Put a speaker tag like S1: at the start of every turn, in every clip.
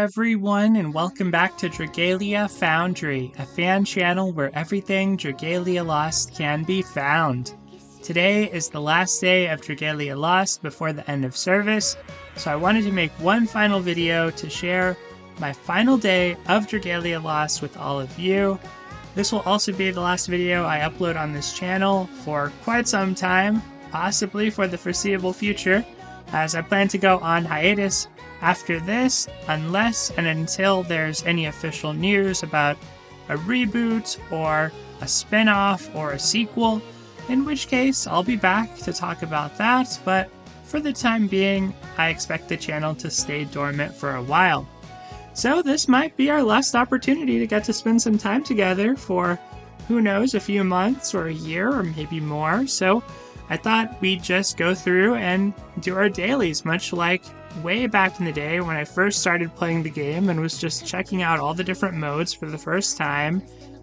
S1: everyone, and welcome back to Dragalia Foundry, a fan channel where everything Dragalia Lost can be found. Today is the last day of Dragalia Lost before the end of service, so I wanted to make one final video to share my final day of Dragalia Lost with all of you. This will also be the last video I upload on this channel for quite some time, possibly for the foreseeable future, as I plan to go on hiatus after this, unless and until there's any official news about a reboot or a spin-off or a sequel, in which case I'll be back to talk about that, but for the time being, I expect the channel to stay dormant for a while. So this might be our last opportunity to get to spend some time together for, who knows, a few months or a year or maybe more, so I thought we'd just go through and do our dailies, much like way back in the day when I first started playing the game and was just checking out all the different modes for the first time,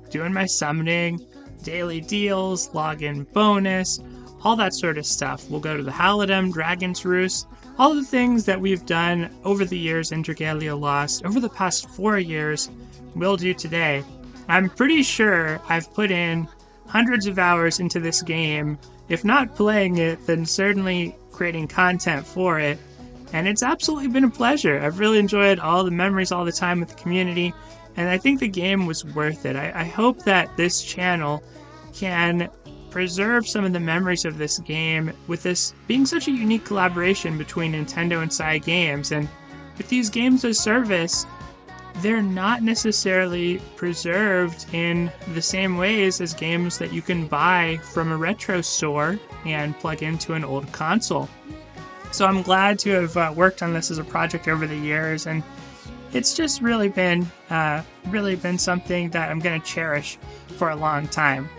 S1: doing my summoning, daily deals, login bonus, all that sort of stuff. We'll go to the Halidom, Dragon's Roost, all the things that we've done over the years in Dragalia Lost, over the past 4 years, we'll do today. I'm pretty sure I've put in hundreds of hours into this game, if not playing it, then certainly creating content for it. And it's absolutely been a pleasure. I've really enjoyed all the memories all the time with the community, and I think the game was worth it. I hope that this channel can preserve some of the memories of this game, with this being such a unique collaboration between Nintendo and Cygames. And with these games as service, they're not necessarily preserved in the same ways as games that you can buy from a retro store and plug into an old console. So I'm glad to have worked on this as a project over the years, and it's just really been something that I'm going to cherish for a long time.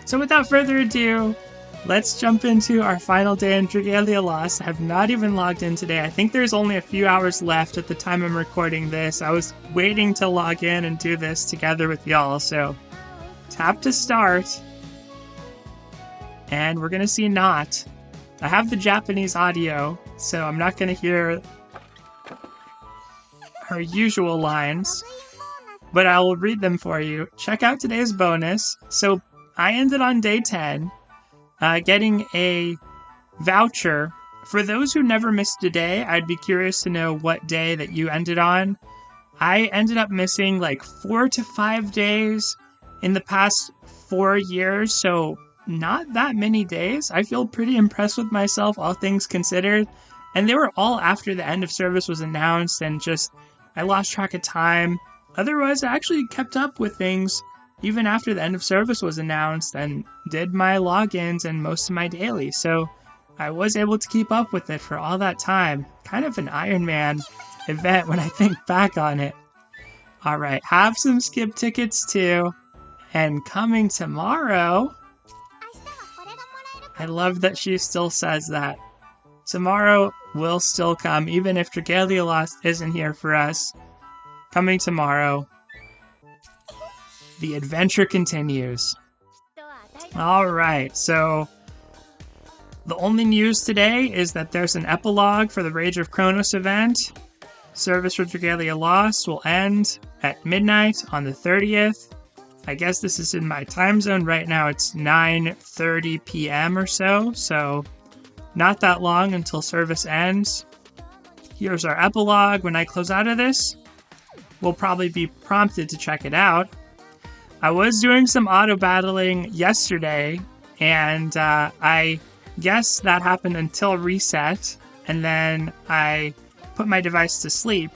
S1: So without further ado, let's jump into our final day in Dragalia Lost. I have not even logged in today. I think there's only a few hours left at the time I'm recording this. I was waiting to log in and do this together with y'all, so tap to start, and we're going to see Not. I have the Japanese audio, so I'm not going to hear her usual lines, but I will read them for you. Check out today's bonus. So I ended on day 10, getting a voucher. For those who never missed a day, I'd be curious to know what day that you ended on. I ended up missing like 4 to 5 days in the past 4 years, so not that many days. I feel pretty impressed with myself, all things considered. And they were all after the end of service was announced, and just, I lost track of time. Otherwise, I actually kept up with things even after the end of service was announced and did my logins and most of my dailies. So I was able to keep up with it for all that time. Kind of an Iron Man event when I think back on it. Alright, have some skip tickets too. And coming tomorrow, I love that she still says that. Tomorrow will still come, even if Dragalia Lost isn't here for us. Coming tomorrow, the adventure continues. Alright, so the only news today is that there's an epilogue for the Rage of Kronos event. Service for Dragalia Lost will end at midnight on the 30th. I guess this is in my time zone right now. It's 9:30 p.m. or so not that long until service ends. Here's our epilogue. When I close out of this, we'll probably be prompted to check it out. I was doing some auto battling yesterday, and I guess that happened until reset, and then I put my device to sleep.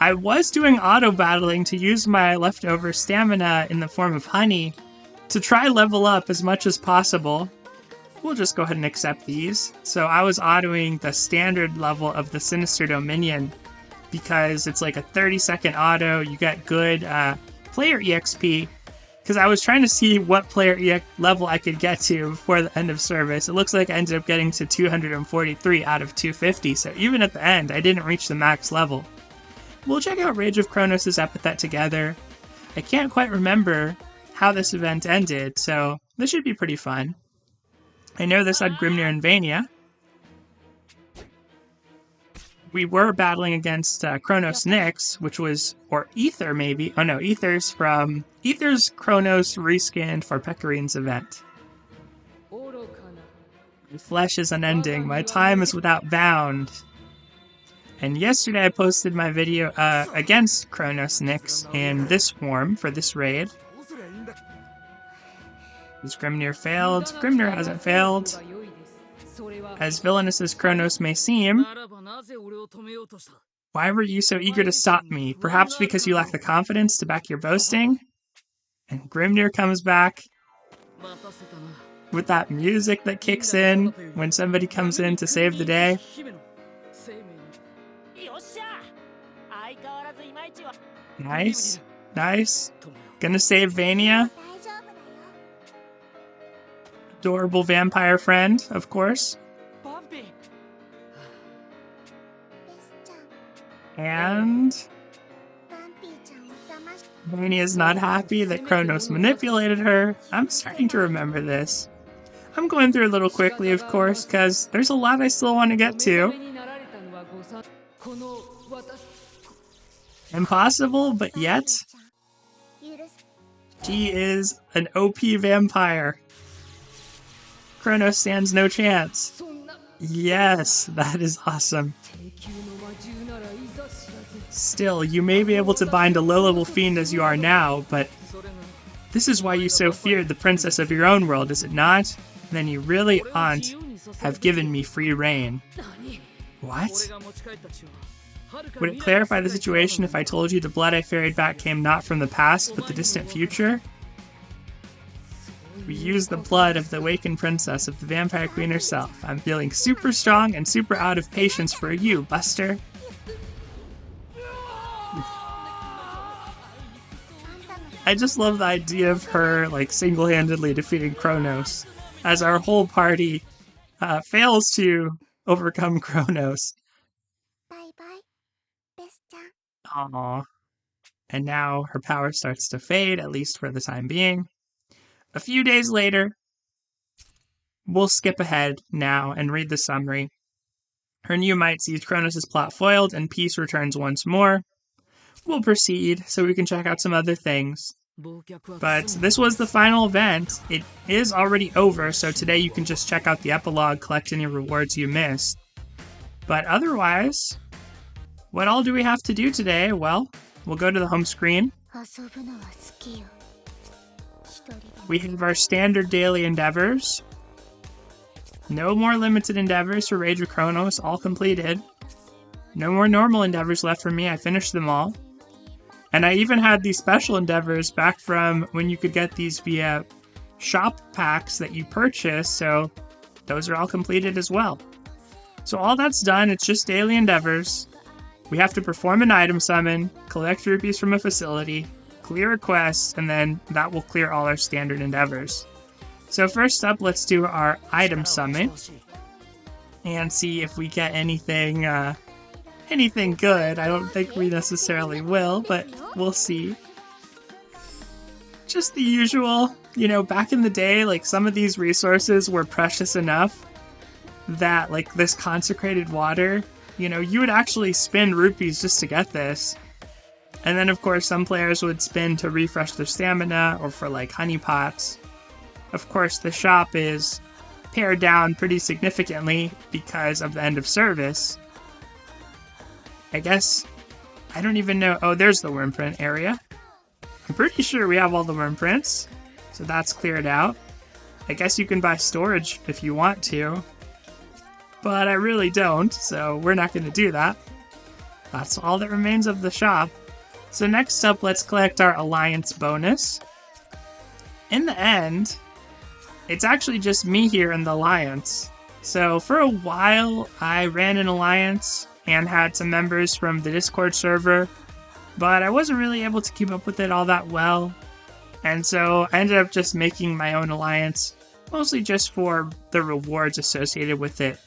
S1: I was doing auto battling to use my leftover stamina in the form of honey to try level up as much as possible. We'll just go ahead and accept these. So I was autoing the standard level of the Sinister Dominion because it's like a 30-second auto. You get good player EXP, because I was trying to see what player level I could get to before the end of service. It looks like I ended up getting to 243 out of 250, so even at the end, I didn't reach the max level. We'll check out Rage of Kronos' epithet together. I can't quite remember how this event ended, so this should be pretty fun. I know this had Grimnir and Vania. we were battling against Kronos Nyx, which was, or Ether maybe. Oh no, Ether's Kronos reskinned for Pekarine's event. My flesh is unending. My time is without bound. And yesterday I posted my video against Kronos Nyx in this form for this raid. Has Grimnir failed? Grimnir hasn't failed. As villainous as Kronos may seem, why were you so eager to stop me? Perhaps because you lack the confidence to back your boasting? And Grimnir comes back with that music that kicks in when somebody comes in to save the day. Nice. Nice. Gonna save Vania. Adorable vampire friend, of course. And Vania's not happy that Kronos manipulated her. I'm starting to remember this. I'm going through a little quickly, of course, because there's a lot I still want to get to. Impossible, but yet she is an OP vampire. Kronos stands no chance. Yes, that is awesome. Still, you may be able to bind a low-level fiend as you are now, but this is why you so feared the princess of your own world, is it not? Then you really aren't have given me free reign. What? Would it clarify the situation if I told you the blood I ferried back came not from the past, but the distant future? We used the blood of the awakened princess, of the vampire queen herself. I'm feeling super strong and super out of patience for you, Buster. I just love the idea of her, like, single-handedly defeating Kronos, as our whole party fails to overcome Kronos. Aww. And now her power starts to fade, at least for the time being. A few days later, we'll skip ahead now and read the summary. Her new might sees Kronos' plot foiled and peace returns once more. We'll proceed so we can check out some other things. But this was the final event. It is already over, so today you can just check out the epilogue, collect any rewards you missed. But otherwise, what all do we have to do today? Well, we'll go to the home screen. We have our standard daily endeavors. No more limited endeavors for Rage of Kronos, all completed. No more normal endeavors left for me, I finished them all. And I even had these special endeavors back from when you could get these via shop packs that you purchase, so those are all completed as well. So all that's done, it's just daily endeavors. We have to perform an item summon, collect rupees from a facility, clear a quest, and then that will clear all our standard endeavors. So first up, let's do our item summon and see if we get anything good. I don't think we necessarily will, but we'll see. Just the usual, you know, back in the day, like, some of these resources were precious enough that, like, this consecrated water, you know, you would actually spend rupees just to get this. And then, of course, some players would spend to refresh their stamina or for, like, honey pots. Of course, the shop is pared down pretty significantly because of the end of service. I guess, I don't even know. Oh, there's the worm print area. I'm pretty sure we have all the worm prints, so that's cleared out. I guess you can buy storage if you want to, but I really don't, so we're not going to do that. That's all that remains of the shop. So next up, let's collect our Alliance bonus. In the end, it's actually just me here in the Alliance. So for a while, I ran an Alliance and had some members from the Discord server, but I wasn't really able to keep up with it all that well. And so I ended up just making my own Alliance, mostly just for the rewards associated with it.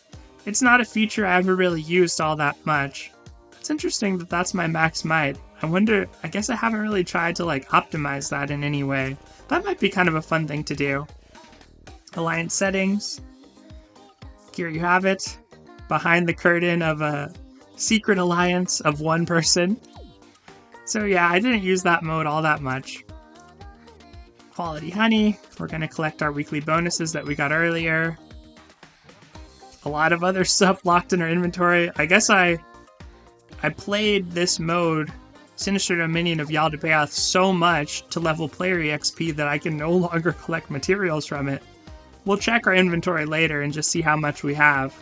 S1: It's not a feature I ever really used all that much. It's interesting that that's my max might. I guess I haven't really tried to, like, optimize that in any way. That might be kind of a fun thing to do. Alliance settings. Here you have it. Behind the curtain of a secret alliance of one person. So yeah, I didn't use that mode all that much. Quality honey. We're going to collect our weekly bonuses that we got earlier. A lot of other stuff locked in our inventory. I guess I played this mode, Sinister Dominion of Yaldabaoth, so much to level player EXP that I can no longer collect materials from it. We'll check our inventory later and just see how much we have.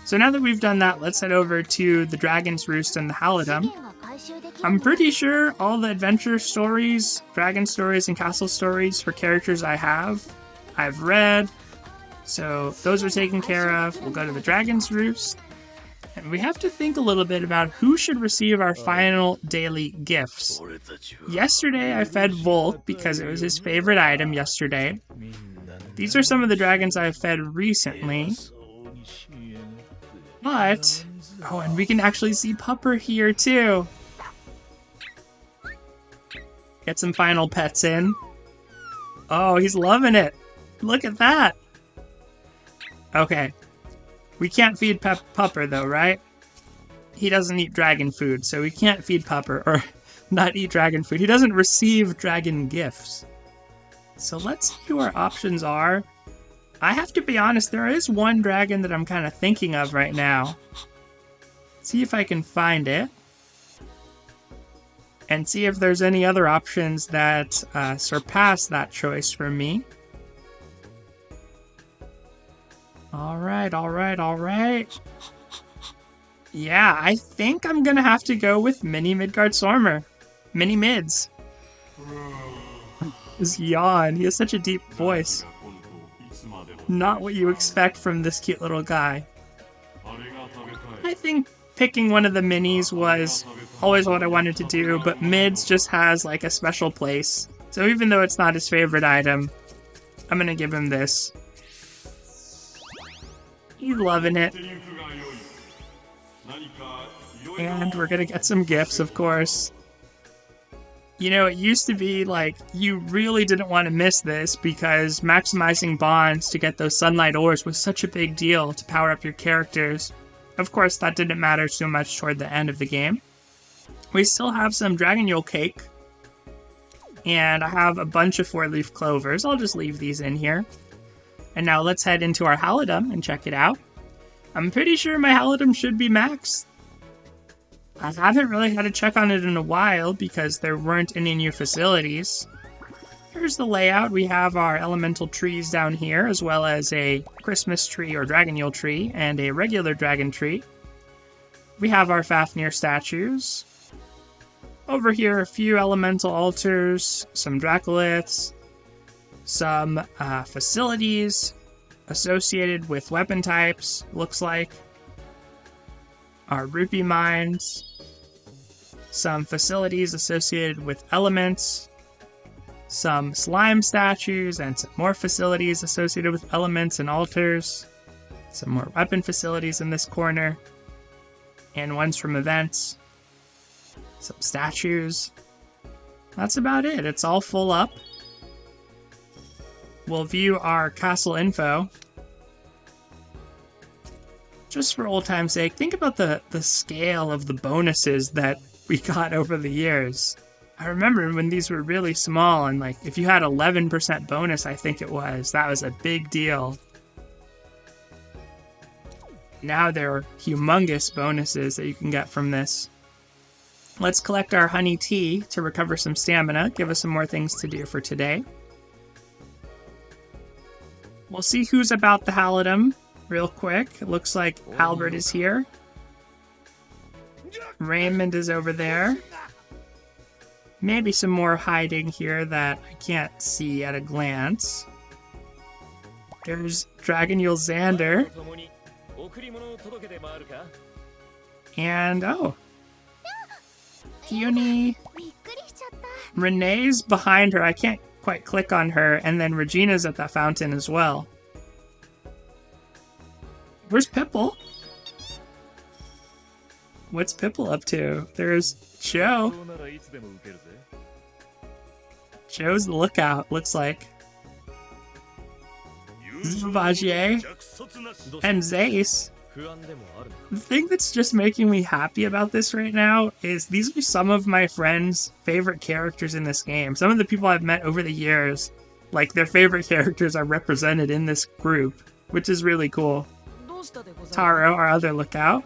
S1: So now that we've done that, let's head over to the Dragon's Roost and the Halidom. I'm pretty sure all the adventure stories, dragon stories, and castle stories for characters I've read. So those are taken care of. We'll go to the Dragon's Roost. And we have to think a little bit about who should receive our final daily gifts. Yesterday I fed Volk because it was his favorite item yesterday. These are some of the dragons I've fed recently. But, oh, and we can actually see Pupper here too. Get some final pets in. Oh, he's loving it. Look at that. Okay. We can't feed Pupper though, right? He doesn't eat dragon food, so we can't feed Pupper, or not eat dragon food. He doesn't receive dragon gifts. So let's see who our options are. I have to be honest, there is one dragon that I'm kind of thinking of right now. See if I can find it. And see if there's any other options that surpass that choice for me. Alright, alright, alright. Yeah, I think I'm gonna have to go with Mini Midgard Stormer. Mini Mids. His yawn. He has such a deep voice. Not what you expect from this cute little guy. I think picking one of the minis was always what I wanted to do, but Mids just has like a special place. So even though it's not his favorite item, I'm gonna give him this. He's loving it. And we're gonna get some gifts, of course. You know, it used to be like, you really didn't want to miss this because maximizing bonds to get those sunlight ores was such a big deal to power up your characters. Of course, that didn't matter so much toward the end of the game. We still have some Dragon Yule Cake. And I have a bunch of 4-leaf clovers. I'll just leave these in here. And now let's head into our Halidom and check it out. I'm pretty sure my Halidom should be maxed. I haven't really had to check on it in a while because there weren't any new facilities. Here's the layout. We have our elemental trees down here, as well as a Christmas tree or Dragon Yule tree and a regular dragon tree. We have our Fafnir statues. Over here, a few elemental altars, some Dracoliths, some facilities associated with weapon types, looks like. Our rupee mines, some facilities associated with elements, some slime statues, and some more facilities associated with elements and altars, some more weapon facilities in this corner, and ones from events, some statues. That's about it. It's all full up. We'll view our castle info. Just for old time's sake, think about the scale of the bonuses that we got over the years. I remember when these were really small, and like if you had 11% bonus, I think it was, that was a big deal. Now there are humongous bonuses that you can get from this. Let's collect our honey tea to recover some stamina, give us some more things to do for today. We'll see who's about the Halidom real quick. It looks like Albert is here. Raymond is over there. Maybe some more hiding here that I can't see at a glance. There's Dragon Yule Xander. And, oh. Peony. Renee's behind her. I can't quite click on her. And then Regina's at the fountain as well. Where's Pipple? What's Pipple up to? There's Joe. Joe's the lookout, looks like. Zavagier. And Zace. The thing that's just making me happy about this right now is these are some of my friends' favorite characters in this game. Some of the people I've met over the years, like their favorite characters are represented in this group, which is really cool. Taro, our other lookout.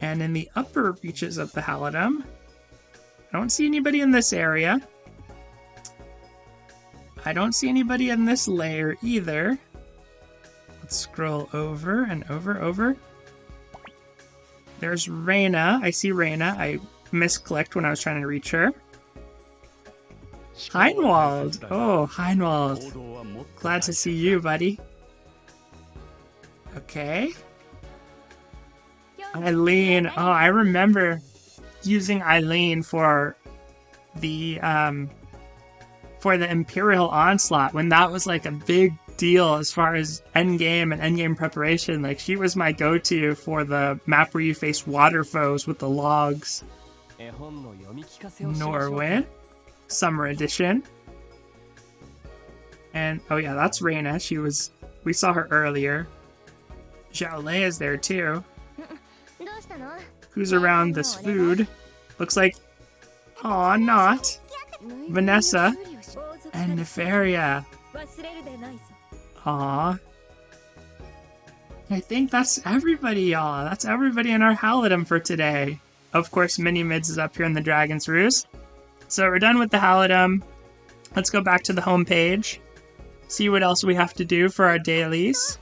S1: And in the upper reaches of the Halidom, I don't see anybody in this area. I don't see anybody in this layer either. Let's scroll over and over. There's Reina. I see Reina. I misclicked when I was trying to reach her. Heinwald. Oh, Heinwald. Glad to see you, buddy. Okay. Eileen. Oh, I remember using Eileen for the Imperial Onslaught when that was like a big deal as far as endgame and endgame preparation. Like, she was my go-to for the map where you face water foes with the logs. Norway. Summer Edition. And, oh yeah, that's Reina. We saw her earlier. Xiaolei is there too. Who's around this food? Looks like... Aw, not. Vanessa. And Nefaria. Aw. I think that's everybody, y'all. That's everybody in our Halidom for today. Of course, Mini-Mids is up here in the Dragon's Roost. So we're done with the Halidom. Let's go back to the home page. See what else we have to do for our dailies.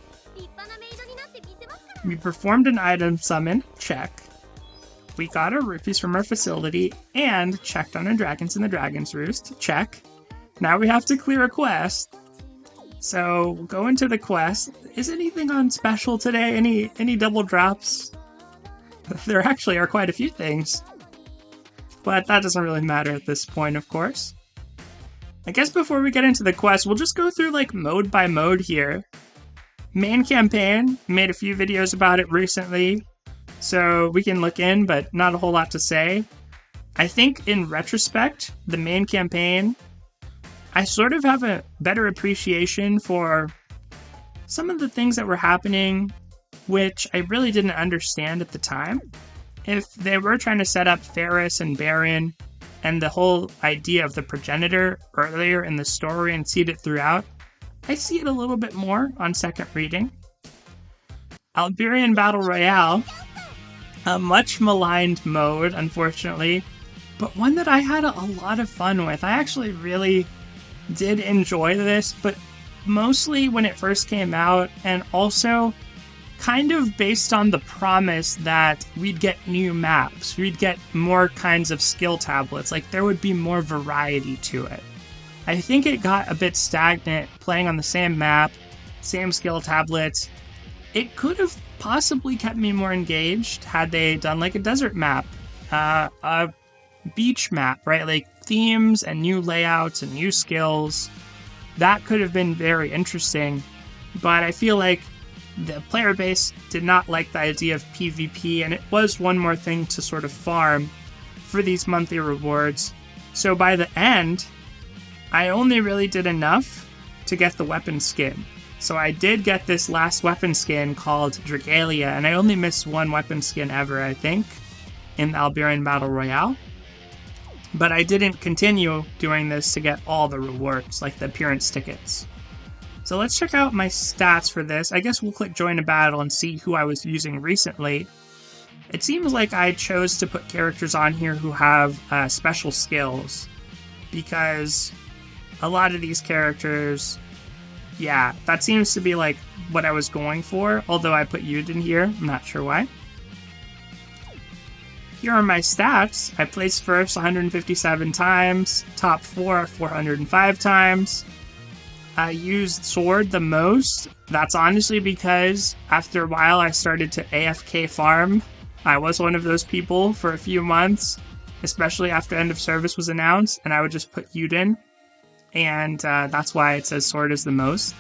S1: We performed an item summon. Check. We got our rupees from our facility and checked on our dragons in the Dragon's Roost. Check. Now we have to clear a quest. So we'll go into the quest. Is anything on special today? Any double drops? There actually are quite a few things. But that doesn't really matter at this point, of course. I guess before we get into the quest, we'll just go through like mode by mode here. Main campaign, made a few videos about it recently, so we can look in, but not a whole lot to say. I think in retrospect, the main campaign, I sort of have a better appreciation for some of the things that were happening, which I really didn't understand at the time. If they were trying to set up Ferris and Baron and the whole idea of the progenitor earlier in the story and seed it throughout, I see it a little bit more on second reading. Alberian Battle Royale, a much maligned mode, unfortunately, but one that I had a lot of fun with. I actually really did enjoy this, but mostly when it first came out, and also kind of based on the promise that we'd get new maps, we'd get more kinds of skill tablets, like there would be more variety to it. I think it got a bit stagnant playing on the same map, same skill tablets. It could have possibly kept me more engaged had they done like a desert map, a beach map, right? Like themes and new layouts and new skills. That could have been very interesting, but I feel like the player base did not like the idea of PvP, and it was one more thing to sort of farm for these monthly rewards. So by the end, I only really did enough to get the weapon skin. So I did get this last weapon skin called Dragalia, and I only missed one weapon skin ever, I think, in the Alberian Battle Royale. But I didn't continue doing this to get all the rewards, like the appearance tickets. So let's check out my stats for this. I guess we'll click join a battle and see who I was using recently. It seems like I chose to put characters on here who have special skills, because a lot of these characters, yeah, that seems to be like what I was going for, although I put Yuden here, I'm not sure why. Here are my stats. I placed first 157 times, top 4 405 times. I used sword the most. That's honestly because after a while I started to AFK farm. I was one of those people for a few months, especially after end of service was announced, and I would just put Yuden, and that's why it says sword is the most.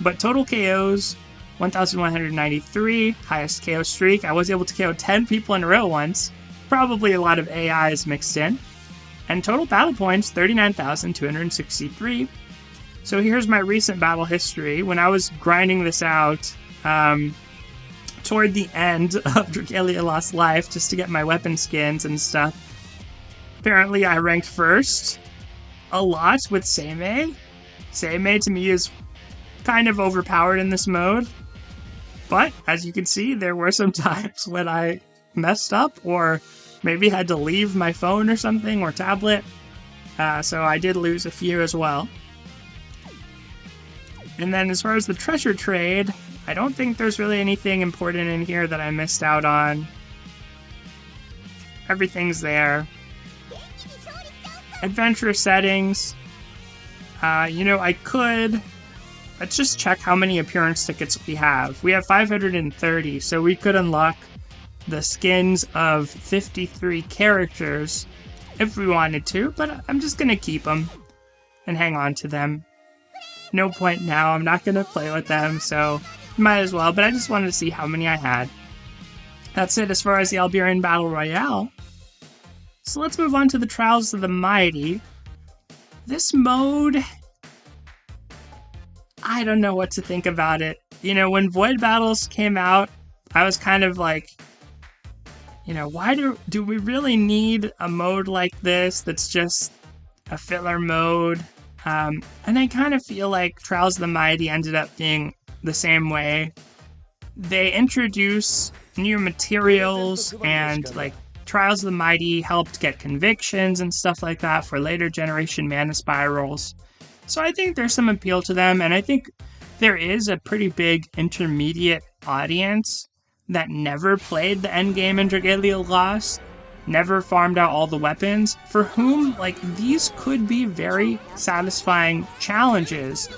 S1: But total KOs, 1,193, highest KO streak. I was able to KO 10 people in a row once. Probably a lot of AIs mixed in. And total battle points, 39,263. So here's my recent battle history. When I was grinding this out, toward the end of Dragalia Lost Life just to get my weapon skins and stuff. Apparently I ranked first a lot with Seimei. Seimei to me is kind of overpowered in this mode, but as you can see, there were some times when I messed up or maybe had to leave my phone or something, or tablet, so I did lose a few as well. And then as far as the treasure trade, I don't think there's really anything important in here that I missed out on. Everything's there. Adventure settings. I could... Let's just check how many appearance tickets we have. We have 530, so we could unlock the skins of 53 characters if we wanted to, but I'm just gonna keep them and hang on to them. No point now, I'm not gonna play with them, so might as well, but I just wanted to see how many I had. That's it as far as the Alberian Battle Royale. So let's move on to the Trials of the Mighty. This mode, I don't know what to think about it. When Void Battles came out, I was kind of like, why do we really need a mode like this that's just a filler mode? And I kind of feel like Trials of the Mighty ended up being the same way. They introduce new materials, and Trials of the Mighty helped get convictions and stuff like that for later generation mana spirals. So I think there's some appeal to them, and I think there is a pretty big intermediate audience that never played the endgame in Dragalia Lost, never farmed out all the weapons, for whom these could be very satisfying challenges.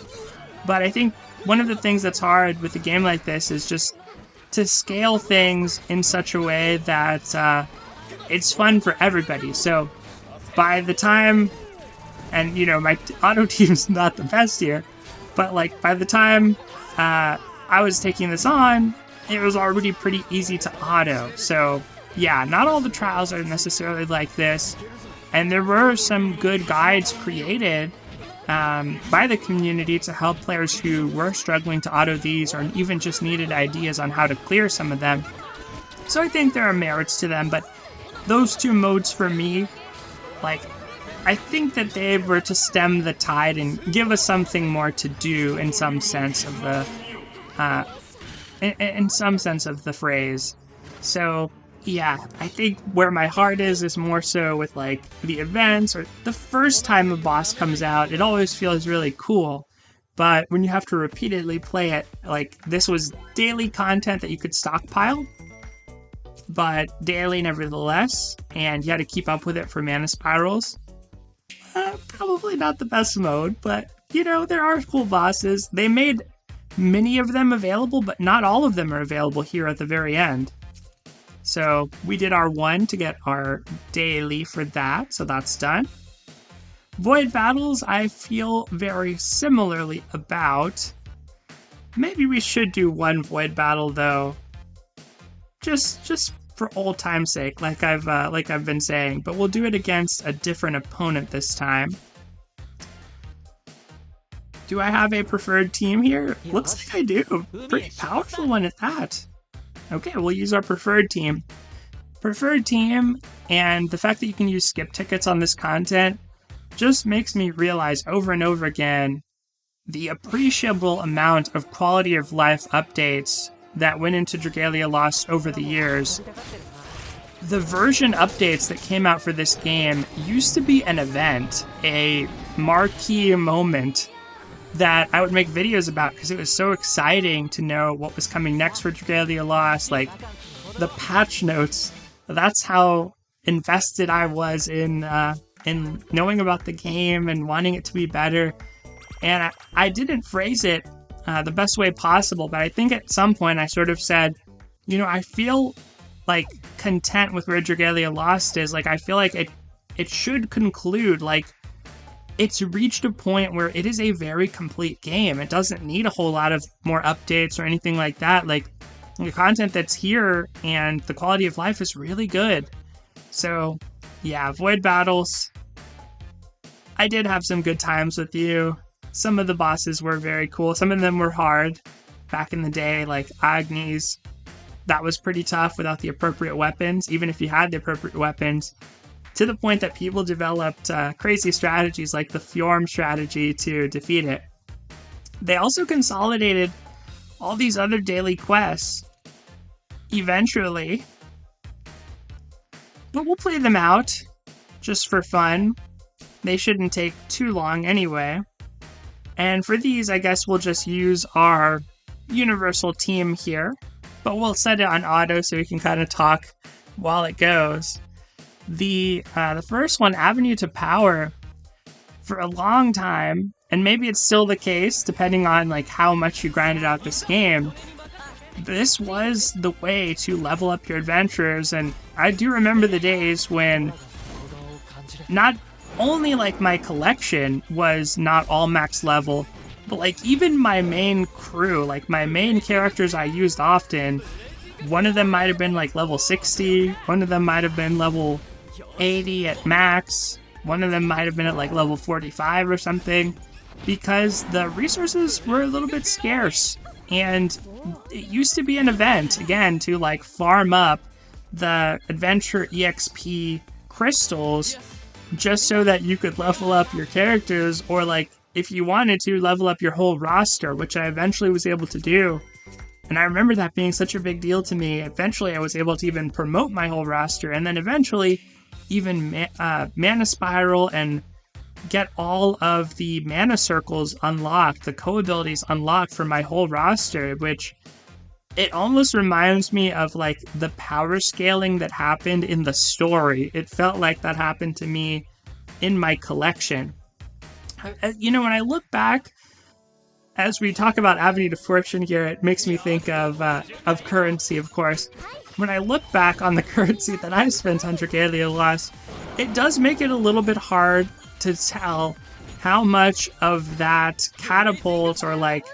S1: But I think one of the things that's hard with a game like this is just to scale things in such a way that it's fun for everybody. So by the time, and my auto team's not the best here, but by the time I was taking this on, it was already pretty easy to auto. So yeah, not all the trials are necessarily like this, and there were some good guides created by the community to help players who were struggling to auto these, or even just needed ideas on how to clear some of them. So I think there are merits to them, but those two modes for me, I think that they were to stem the tide and give us something more to do in some sense of the phrase. So yeah, I think where my heart is more so with the events, or the first time a boss comes out, it always feels really cool. But when you have to repeatedly play it, this was daily content that you could stockpile, but daily nevertheless, and you had to keep up with it for mana spirals. Probably not the best mode, but there are cool bosses. They made many of them available, but not all of them are available here at the very end. So we did our one to get our daily for that, so that's done. Void Battles, I feel very similarly about. Maybe we should do one Void Battle though, just for old time's sake, like I've been saying. But we'll do it against a different opponent this time. Do I have a preferred team here? Looks like I do. Pretty powerful one at that. Okay, we'll use our preferred team. Preferred team, and the fact that you can use skip tickets on this content just makes me realize over and over again the appreciable amount of quality of life updates that went into Dragalia Lost over the years. The version updates that came out for this game used to be an event, a marquee moment that I would make videos about because it was so exciting to know what was coming next for Dragalia Lost, the patch notes. That's how invested I was in knowing about the game and wanting it to be better. And I didn't phrase it the best way possible, but I think at some point I sort of said, I feel content with where Dragalia Lost is. I feel like it should conclude, it's reached a point where it is a very complete game. It doesn't need a whole lot of more updates or anything like that. The content that's here and the quality of life is really good. So yeah, Void Battles. I did have some good times with you. Some of the bosses were very cool. Some of them were hard back in the day, like Agni's. that was pretty tough without the appropriate weapons, even if you had the appropriate weapons, to the point that people developed crazy strategies like the Fjorm strategy to defeat it. They also consolidated all these other daily quests eventually, but we'll play them out just for fun. They shouldn't take too long anyway. And for these, I guess we'll just use our universal team here, but we'll set it on auto so we can kind of talk while it goes. The first one, Avenue to Power, for a long time, and maybe it's still the case depending on like how much you grinded out this game, this was the way to level up your adventurers. And I do remember the days when not only like my collection was not all max level, but like even my main crew, like my main characters I used often, one of them might have been like level 60, one of them might have been level 80 at max, one of them might have been at like level 45 or something, because the resources were a little bit scarce. And it used to be an event, again, to like farm up the adventure EXP crystals just so that you could level up your characters, or like if you wanted to level up your whole roster, which I eventually was able to do. And I remember that being such a big deal to me. Eventually I was able to even promote my whole roster, and then eventually even Mana Spiral and get all of the mana circles unlocked, the co-abilities unlocked for my whole roster, which it almost reminds me of like the power scaling that happened in the story. It felt like that happened to me in my collection. You know, when I look back, as we talk about Avenue to Fortune here, it makes me think of currency, of course. When I look back on the currency that I spent on Dragalia Lost, it does make it a little bit hard to tell how much of that catapult or like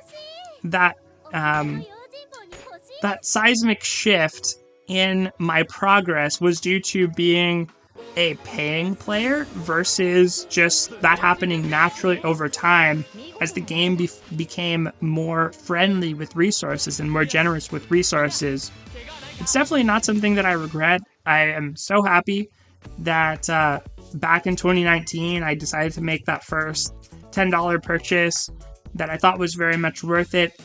S1: that that seismic shift in my progress was due to being a paying player versus just that happening naturally over time as the game became more friendly with resources and more generous with resources. It's definitely not something that I regret. I am so happy that back in 2019 I decided to make that first $10 purchase that I thought was very much worth it,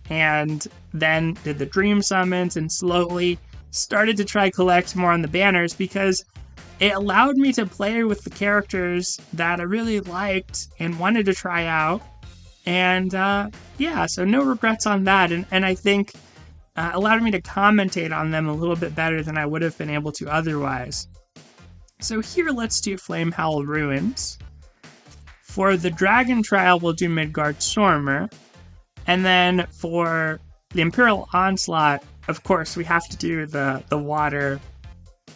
S1: and then did the dream summons and slowly started to try collect more on the banners, because it allowed me to play with the characters that I really liked and wanted to try out. And yeah, so no regrets on that. And I think allowed me to commentate on them a little bit better than I would have been able to otherwise. So here, let's do Flamehowl Ruins. For the Dragon Trial, we'll do Midgard Stormer. And then for the Imperial Onslaught, of course, we have to do the water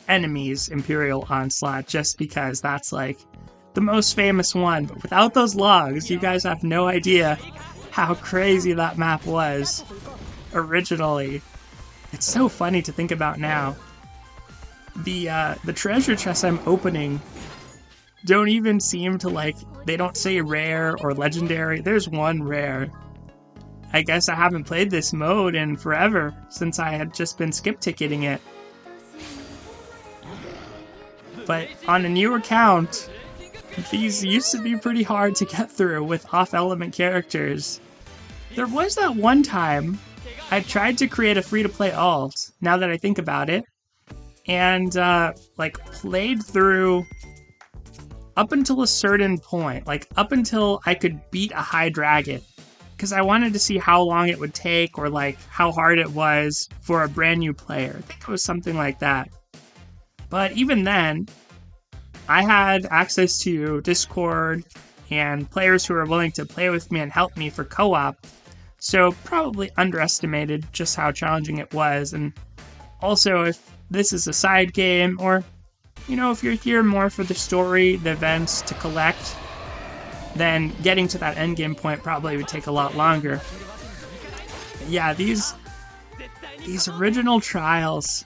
S1: enemies Imperial Onslaught, just because that's like the most famous one. But without those logs, you guys have no idea how crazy that map was originally. It's so funny to think about now. The treasure chests I'm opening don't even seem to like, they don't say rare or legendary. There's one rare. I guess I haven't played this mode in forever, since I had just been skip ticketing it. But on a new account, these used to be pretty hard to get through with off-element characters. There was that one time I tried to create a free-to-play alt, now that I think about it, and like played through up until a certain point, like up until I could beat a high dragon, because I wanted to see how long it would take, or like how hard it was for a brand new player. I think it was something like that. But even then, I had access to Discord and players who were willing to play with me and help me for co-op, so probably underestimated just how challenging it was. And also, if this is a side game, or, you know, if you're here more for the story, the events to collect, then getting to that endgame point probably would take a lot longer. But yeah, these original trials,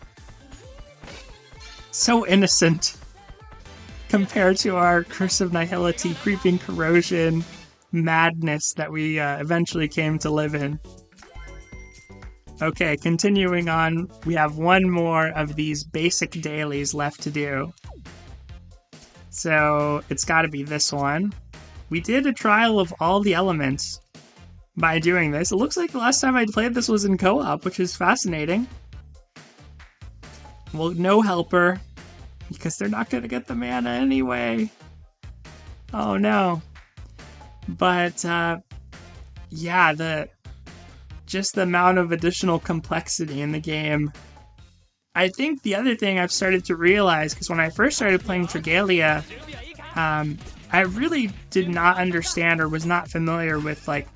S1: so innocent compared to our Curse of Nihility, Creeping Corrosion madness that we eventually came to live in. Okay, continuing on, we have one more of these basic dailies left to do. So it's got to be this one. We did a trial of all the elements by doing this. It looks like the last time I played this was in co-op, which is fascinating. Well, no helper, because they're not going to get the mana anyway. Oh no. But, yeah, just the amount of additional complexity in the game. I think the other thing I've started to realize, because when I first started playing Dragalia, I really did not understand or was not familiar with like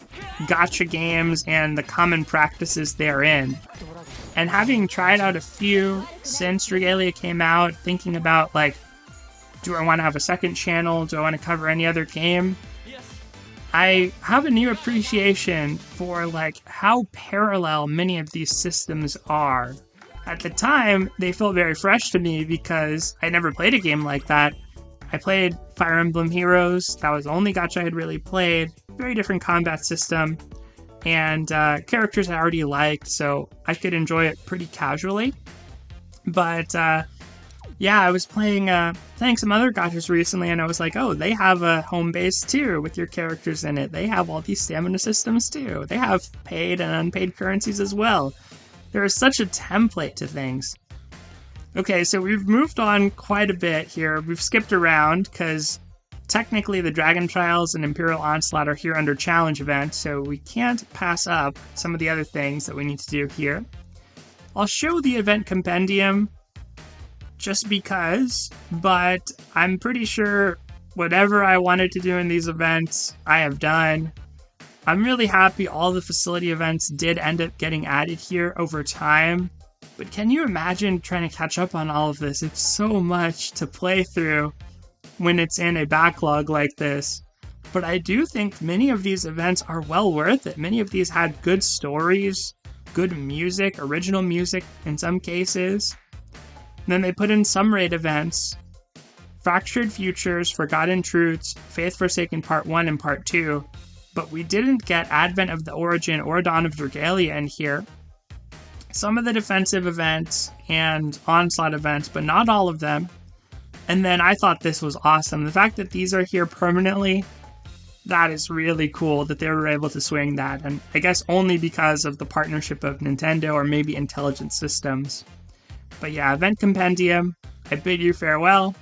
S1: gacha games and the common practices therein. And having tried out a few since Dragalia came out, thinking about like, do I want to have a second channel? Do I want to cover any other game? I have a new appreciation for like how parallel many of these systems are. At the time, they felt very fresh to me because I never played a game like that. I played Fire Emblem Heroes. That was the only gacha I had really played. Very different combat system and characters I already liked, so I could enjoy it pretty casually. But yeah, I was playing some other gachas recently, and I was like, oh, they have a home base too with your characters in it. They have all these stamina systems too. They have paid and unpaid currencies as well. There is such a template to things. Okay, so we've moved on quite a bit here. We've skipped around because technically the Dragon Trials and Imperial Onslaught are here under challenge event, so we can't pass up some of the other things that we need to do here. I'll show the event compendium just because, but I'm pretty sure whatever I wanted to do in these events, I have done. I'm really happy all the facility events did end up getting added here over time, but can you imagine trying to catch up on all of this? It's so much to play through when it's in a backlog like this. But I do think many of these events are well worth it. Many of these had good stories, good music, original music in some cases. And then they put in some raid events, Fractured Futures, Forgotten Truths, Faith Forsaken Part 1 and Part 2, but we didn't get Advent of the Origin or Dawn of Dragalia in here. Some of the defensive events and Onslaught events, but not all of them. And then I thought this was awesome. The fact that these are here permanently, that is really cool that they were able to swing that. And I guess only because of the partnership of Nintendo or maybe Intelligent Systems. But yeah, Event Compendium, I bid you farewell.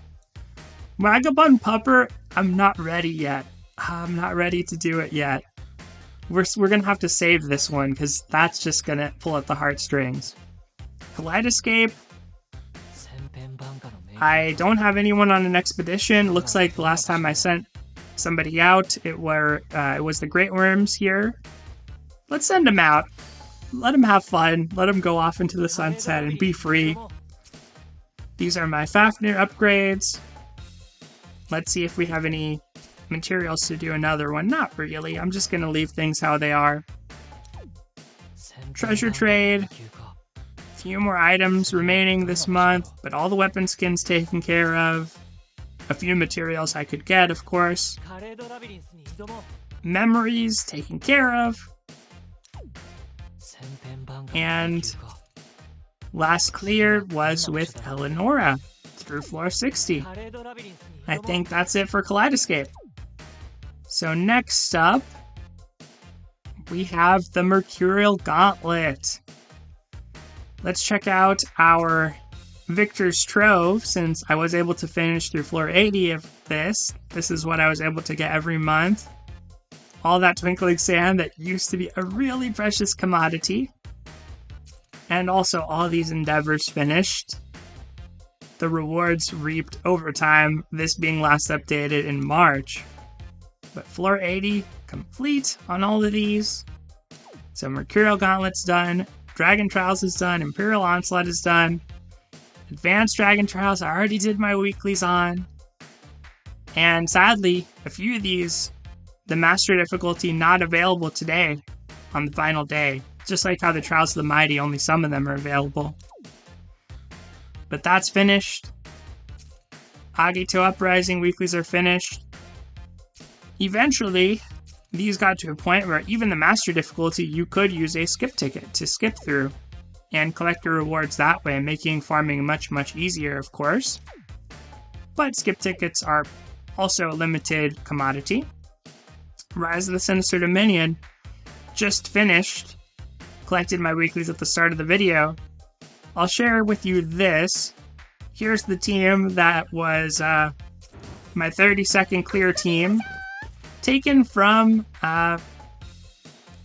S1: Vagabond Pupper, I'm not ready yet. I'm not ready to do it yet. We're going to have to save this one because that's just going to pull at the heartstrings. Kaleidoscape. I don't have anyone on an expedition. Looks like the last time I sent somebody out, it was the Great Worms here. Let's send them out. Let them have fun. Let them go off into the sunset and be free. These are my Fafnir upgrades. Let's see if we have any materials to do another one. Not really. I'm just going to leave things how they are. Treasure trade. Few more items remaining this month, but all the weapon skins taken care of. A few materials I could get, of course. Memories taken care of. And last clear was with Eleonora through floor 60. I think that's it for Kaleidoscape. So next up, we have the Mercurial Gauntlet. Let's check out our Victor's Trove, since I was able to finish through floor 80 of this. This is what I was able to get every month. All that twinkling sand that used to be a really precious commodity. And also all these endeavors finished. The rewards reaped over time, this being last updated in March. But floor 80 complete on all of these. So Mercurial Gauntlet's done. Dragon Trials is done. Imperial Onslaught is done. Advanced Dragon Trials, I already did my weeklies on. And sadly, a few of these, the Master difficulty not available today on the final day. Just like how the Trials of the Mighty, only some of them are available. But that's finished. Agito Uprising weeklies are finished. Eventually, these got to a point where even the master difficulty, you could use a skip ticket to skip through and collect your rewards that way, making farming much, much easier, of course. But skip tickets are also a limited commodity. Rise of the Sinister Dominion just finished. Collected my weeklies at the start of the video. I'll share with you this. Here's the team that was my 30-second clear team, taken from Auto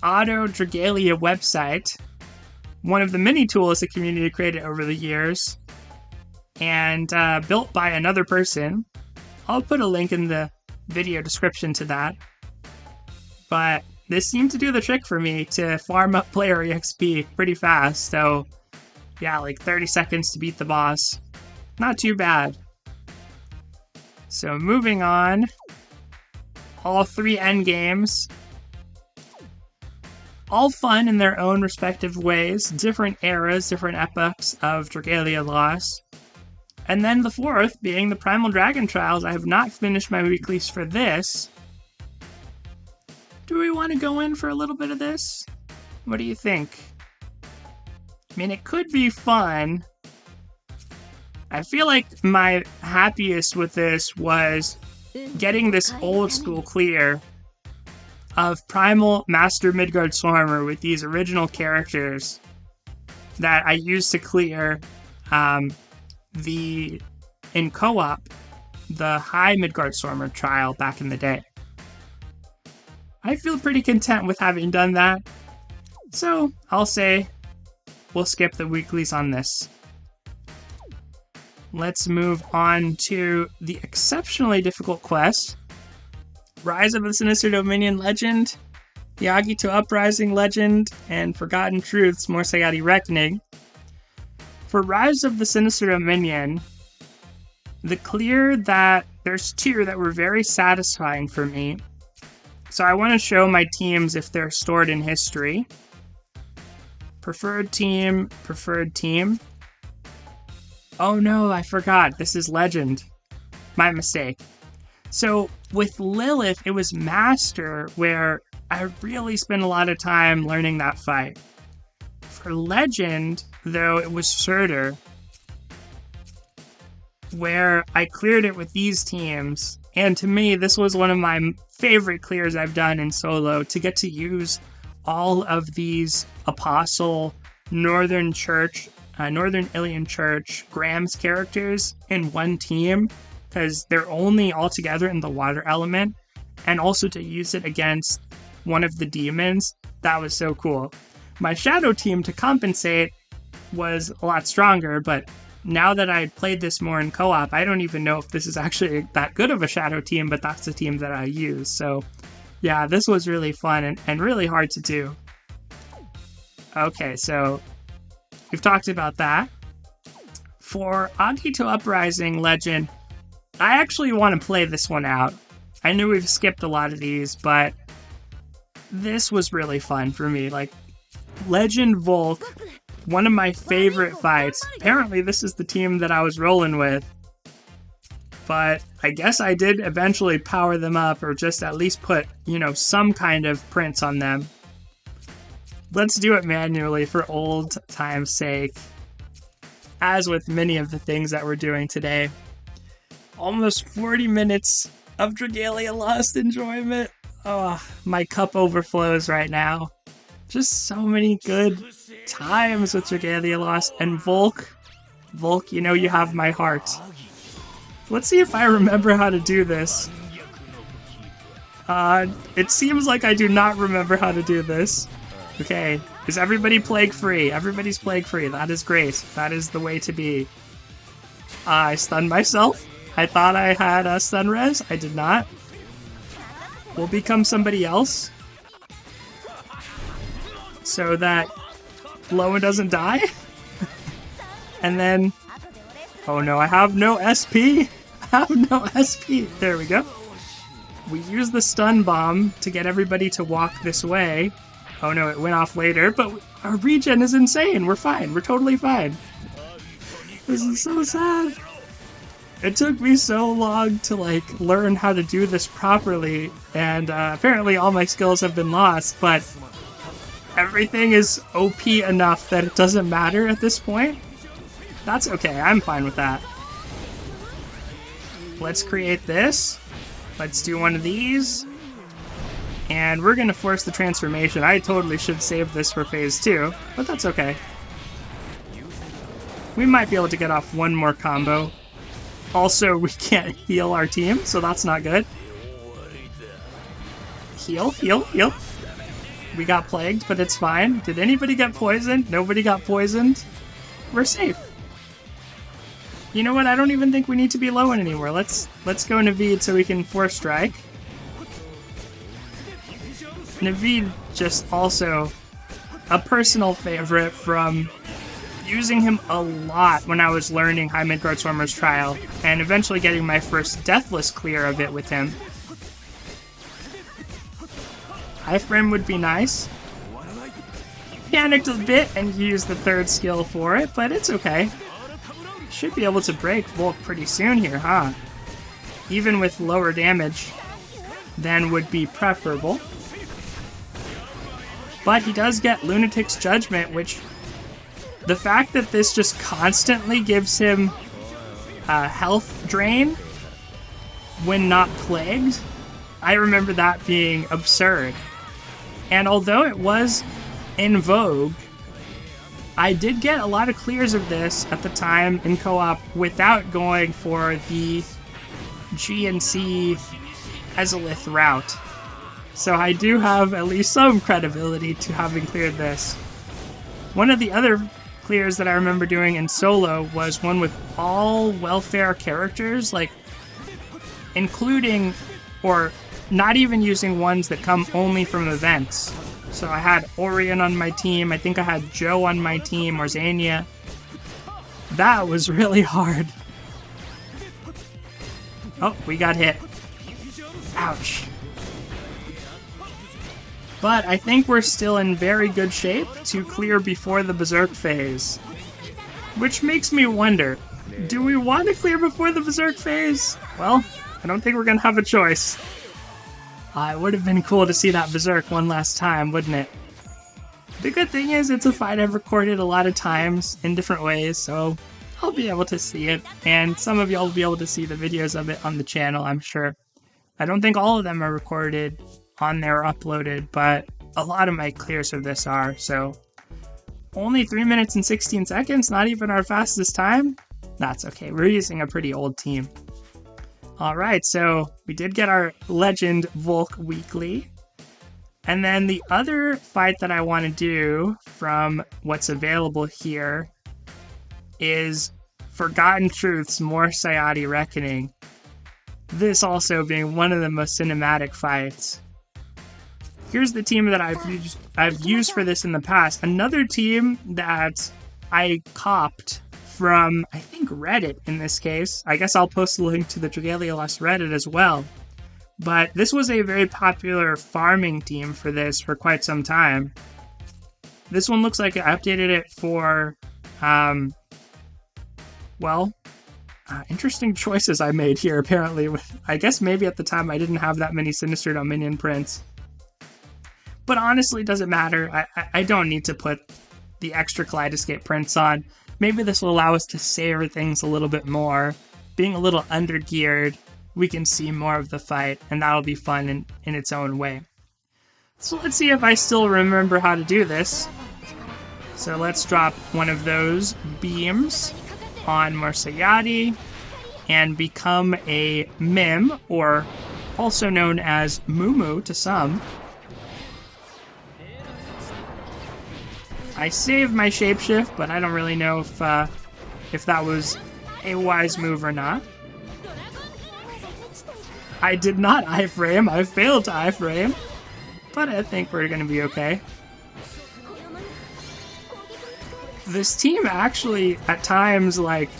S1: Dragalia website, one of the many tools the community created over the years, and built by another person. I'll put a link in the video description to that. But this seemed to do the trick for me to farm up player EXP pretty fast, so yeah, like 30 seconds to beat the boss. Not too bad. So moving on, all 3 endgames. All fun in their own respective ways, different eras, different epochs of Dragalia Lost. And then the 4th being the Primal Dragon Trials. I have not finished my weeklies for this. Do we want to go in for a little bit of this? What do you think? I mean, it could be fun. I feel like my happiest with this was getting this old school clear of Primal Master Midgard Swarmer with these original characters that I used to clear in co-op, the High Midgard Swarmer trial back in the day. I feel pretty content with having done that, so I'll say we'll skip the weeklies on this. Let's move on to the exceptionally difficult quest, Rise of the Sinister Dominion Legend, the Agito Uprising Legend, and Forgotten Truths Morsagati Reckoning. For Rise of the Sinister Dominion, the clear that there's 2 that were very satisfying for me. So I want to show my teams if they're stored in history. Preferred team, preferred team. Oh no, I forgot. This is Legend. My mistake. So with Lilith, it was Master, where I really spent a lot of time learning that fight. For Legend, though, it was Surtur, where I cleared it with these teams. And to me, this was one of my favorite clears I've done in solo, to get to use all of these Apostle, Northern Ilian Church, Graham's characters in one team, because they're only all together in the water element, and also to use it against one of the demons. That was so cool. My shadow team, to compensate, was a lot stronger, but now that I played this more in co-op, I don't even know if this is actually that good of a shadow team, but that's the team that I use. So yeah, this was really fun and really hard to do. Okay, so we've talked about that. For Agito Uprising Legend, I actually want to play this one out. I knew we've skipped a lot of these, but this was really fun for me. Like, Legend Volk, one of my favorite fights. Apparently this is the team that I was rolling with, but I guess I did eventually power them up, or just at least put, some kind of prints on them. Let's do it manually for old time's sake, as with many of the things that we're doing today. Almost 40 minutes of Dragalia Lost enjoyment. Oh, my cup overflows right now. Just so many good times with Dragalia Lost. And Volk, you have my heart. Let's see if I remember how to do this. It seems like I do not remember how to do this. Okay, is everybody plague-free? Everybody's plague-free. That is great. That is the way to be. I stunned myself. I thought I had a stun res. I did not. We'll become somebody else, so that Loa doesn't die. And then, oh no, I have no SP. I have no SP. There we go. We use the stun bomb to get everybody to walk this way. Oh no, it went off later, but our regen is insane. We're fine. We're totally fine. This is so sad. It took me so long to like learn how to do this properly, and apparently all my skills have been lost, but everything is OP enough that it doesn't matter at this point. That's okay, I'm fine with that. Let's create this. Let's do one of these. And we're gonna force the transformation. I totally should save this for phase 2, but that's okay. We might be able to get off one more combo. Also, we can't heal our team, so that's not good. Heal, heal, heal. We got plagued, but it's fine. Did anybody get poisoned? Nobody got poisoned. We're safe. You know what? I don't even think we need to be low anymore. Let's go Naveed so we can force strike. Naveed just also a personal favorite from using him a lot when I was learning High Midgard Swarmer's Trial, and eventually getting my first Deathless clear of it with him. High frame would be nice. Panicked a bit and used the third skill for it, but it's okay. Should be able to break Volk pretty soon here, huh? Even with lower damage than would be preferable. But he does get Lunatic's Judgment, which the fact that this just constantly gives him health drain when not plagued, I remember that being absurd. And although it was in vogue, I did get a lot of clears of this at the time in co-op without going for the GNC Ezolith route. So I do have at least some credibility to having cleared this. One of the other clears that I remember doing in solo was one with all welfare characters, like including or not even using ones that come only from events. So I had Orion on my team, I think I had Joe on my team, or Zania. That was really hard. Oh, we got hit. Ouch. But I think we're still in very good shape to clear before the Berserk phase. Which makes me wonder, do we want to clear before the Berserk phase? Well, I don't think we're going to have a choice. It would have been cool to see that Berserk one last time, wouldn't it? The good thing is it's a fight I've recorded a lot of times in different ways, so I'll be able to see it, and some of y'all will be able to see the videos of it on the channel, I'm sure. I don't think all of them are recorded on there or uploaded, but a lot of my clears of this are, so only 3 minutes and 16 seconds, not even our fastest time? That's okay, we're using a pretty old team. Alright, so we did get our Legend Volk Weekly. And then the other fight that I want to do from what's available here is Forgotten Truths More Sayati Reckoning. This also being one of the most cinematic fights. Here's the team that I've used for this in the past. Another team that I copped from, I think, Reddit in this case. I guess I'll post a link to the Dragalia Lost Reddit as well. But this was a very popular farming team for this for quite some time. This one looks like I updated it for, interesting choices I made here apparently. I guess maybe at the time I didn't have that many Sinister Dominion prints. But honestly, it doesn't matter. I don't need to put the extra Kaleidoscape prints on. Maybe this will allow us to savor things a little bit more. Being a little undergeared, we can see more of the fight, and that'll be fun in its own way. So let's see if I still remember how to do this. So let's drop one of those beams on Morsayati and become a Mim, or also known as Mumu to some. I saved my shapeshift, but I don't really know if that was a wise move or not. I did not iframe. I failed to iframe, but I think we're gonna be okay. This team actually, at times, like,